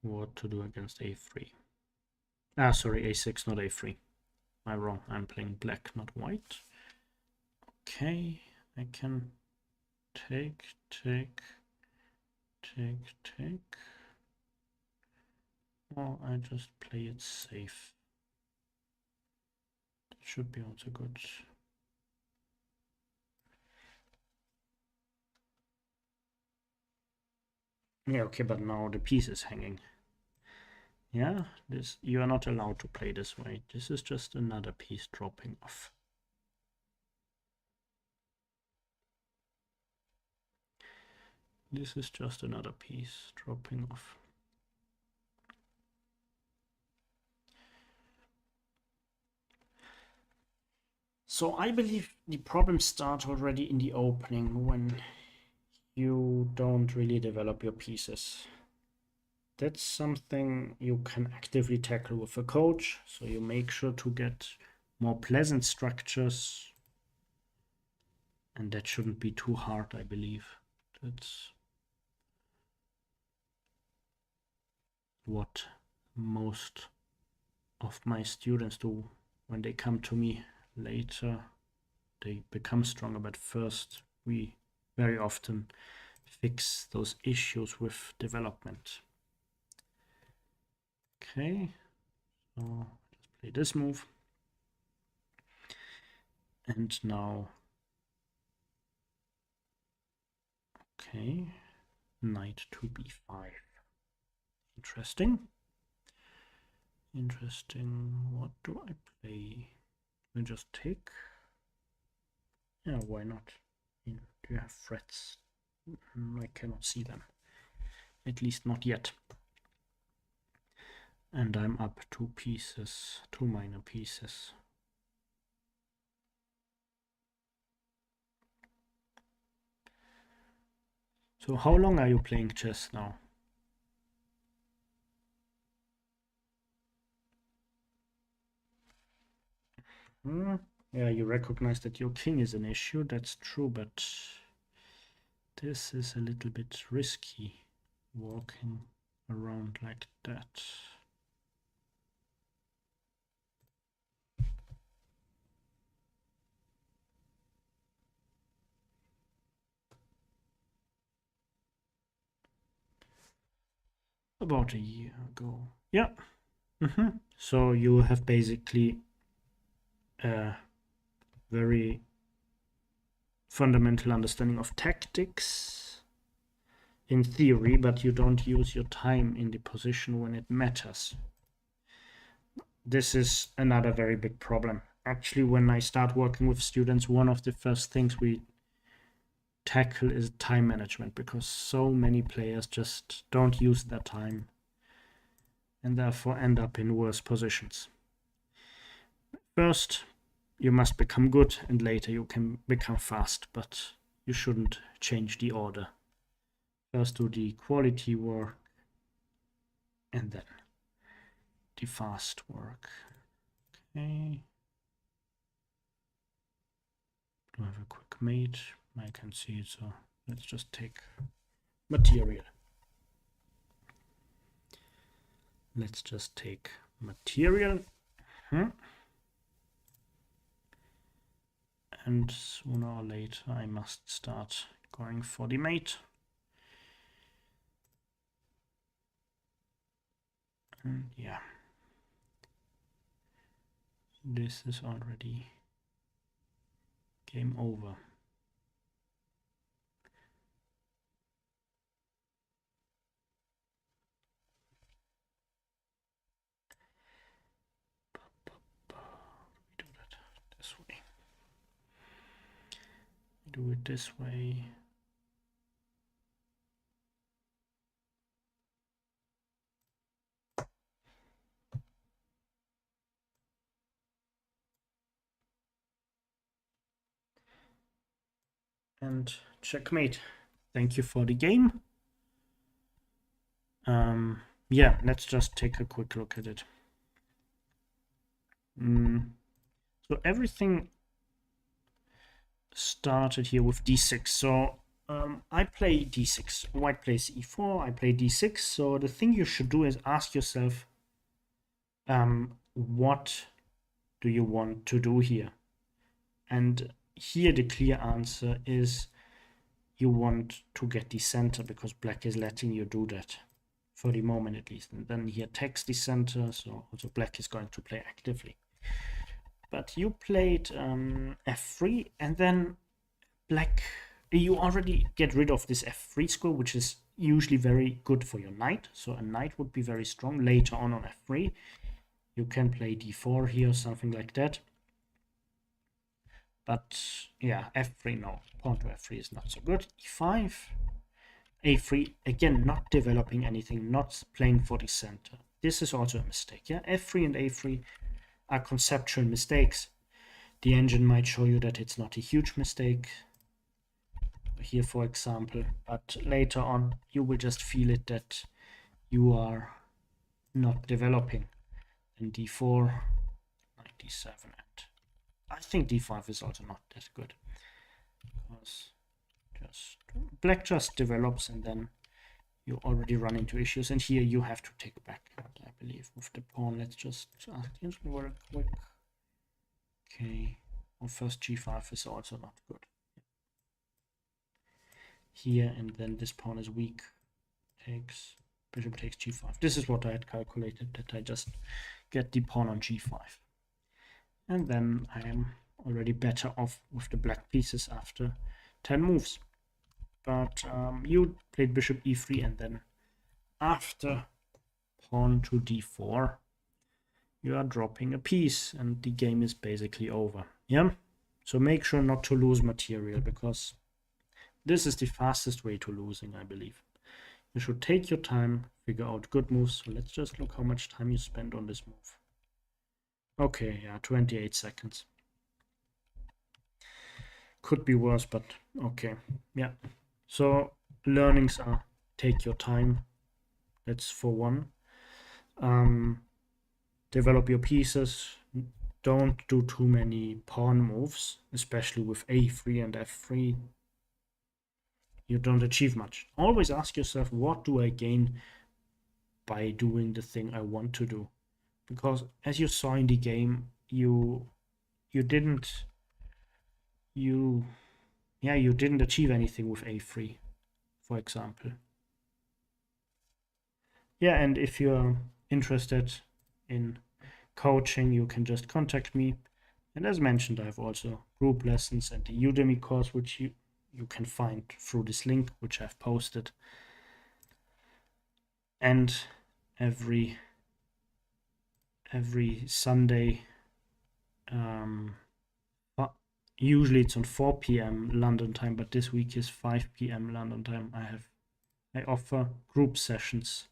What to do against a3? Ah, sorry, a6, not a3. I'm wrong. I'm playing black, not white. Okay, I can take. Or I just play it safe. That should be also good. Yeah, okay, but now the piece is hanging. Yeah, this, you are not allowed to play this way. This is just another piece dropping off. This is just another piece dropping off. So I believe the problems start already in the opening when you don't really develop your pieces. That's something you can actively tackle with a coach. So you make sure to get more pleasant structures. And that shouldn't be too hard, I believe. That's what most of my students do when they come to me later. They become stronger, but first we very often fix those issues with development. Okay, so just play this move. And now, okay, knight to b5. Interesting. What do I play? I just take. Yeah, why not? Do you have threats? I cannot see them. At least not yet. And I'm up 2 pieces, 2 minor pieces. So how long are you playing chess now? Yeah, you recognize that your king is an issue, that's true, but this is a little bit risky, walking around like that. About a year ago. Yeah. So you have basically a very fundamental understanding of tactics in theory, but you don't use your time in the position when it matters. This is another very big problem. Actually, when I start working with students, one of the first things we tackle is time management, because so many players just don't use their time and therefore end up in worse positions. First, you must become good, and later you can become fast, but you shouldn't change the order. First do the quality work and then the fast work. Okay. Do I have a quick mate? I can see it, so let's just take material. Let's just take material. And sooner or later I must start going for the mate. And yeah, this is already game over. Do that this way. Do it this way. And checkmate. Thank you for the game. Yeah, let's just take a quick look at it. So everything started here with d6. So I play d6. White plays e4. I play d6. So the thing you should do is ask yourself, what do you want to do here? And here the clear answer is you want to get the center because black is letting you do that for the moment at least. And then here takes the center, so also black is going to play actively. But you played f3, and then black, you already get rid of this f3 square, which is usually very good for your knight. So a knight would be very strong later on f3. You can play d4 here, something like that. But yeah, f3, no, pawn to f3 is not so good. e5, a3, again, not developing anything, not playing for the center. This is also a mistake. Yeah, f3 and a3 are conceptual mistakes. The engine might show you that it's not a huge mistake here, for example, but later on you will just feel it that you are not developing. And d4, knight d7, and I think d5 is also not that good because black just develops and then you already run into issues. And here you have to take back, I believe, with the pawn. Let's just ask the engine very quick. Okay, well, first g5 is also not good here, and then this pawn is weak. Takes, bishop takes g5. This is what I had calculated, that I just get the pawn on g5. And then I am already better off with the black pieces after 10 moves. But you played bishop e3, and then after pawn to d4, you are dropping a piece, and the game is basically over. Yeah, so make sure not to lose material, because this is the fastest way to losing, I believe. You should take your time, figure out good moves. So let's just look how much time you spend on this move. Okay, yeah, 28 seconds. Could be worse, but okay. Yeah. So learnings are take your time. That's for one. Develop your pieces. Don't do too many pawn moves, especially with a3 and f3. You don't achieve much. Always ask yourself, what do I gain by doing the thing I want to do? Because as you saw in the game, you didn't achieve anything with a3, for example. Yeah, and if you're interested in coaching, you can just contact me. And as mentioned, I have also group lessons and the Udemy course, which you can find through this link, which I've posted. And every Sunday, usually it's on 4 p.m. London time, but this week is 5 p.m. London time. I offer group sessions.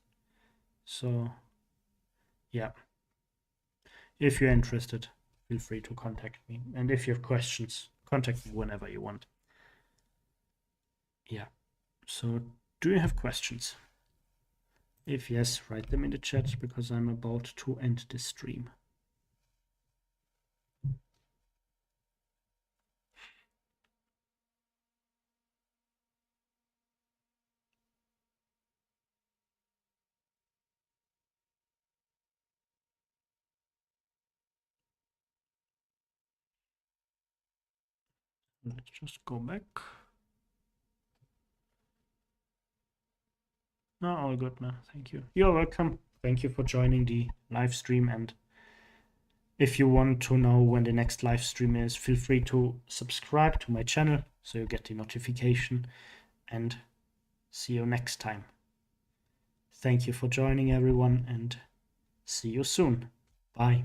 So yeah, if you're interested, feel free to contact me. And if you have questions, contact me whenever you want. Yeah, so do you have questions? If yes, write them in the chat, because I'm about to end this stream. Let's just go back. No, all good, man. Thank you. You're welcome. Thank you for joining the live stream, and if you want to know when the next live stream is, feel free to subscribe to my channel so you get the notification, and see you next time. Thank you for joining, everyone, and see you soon. Bye.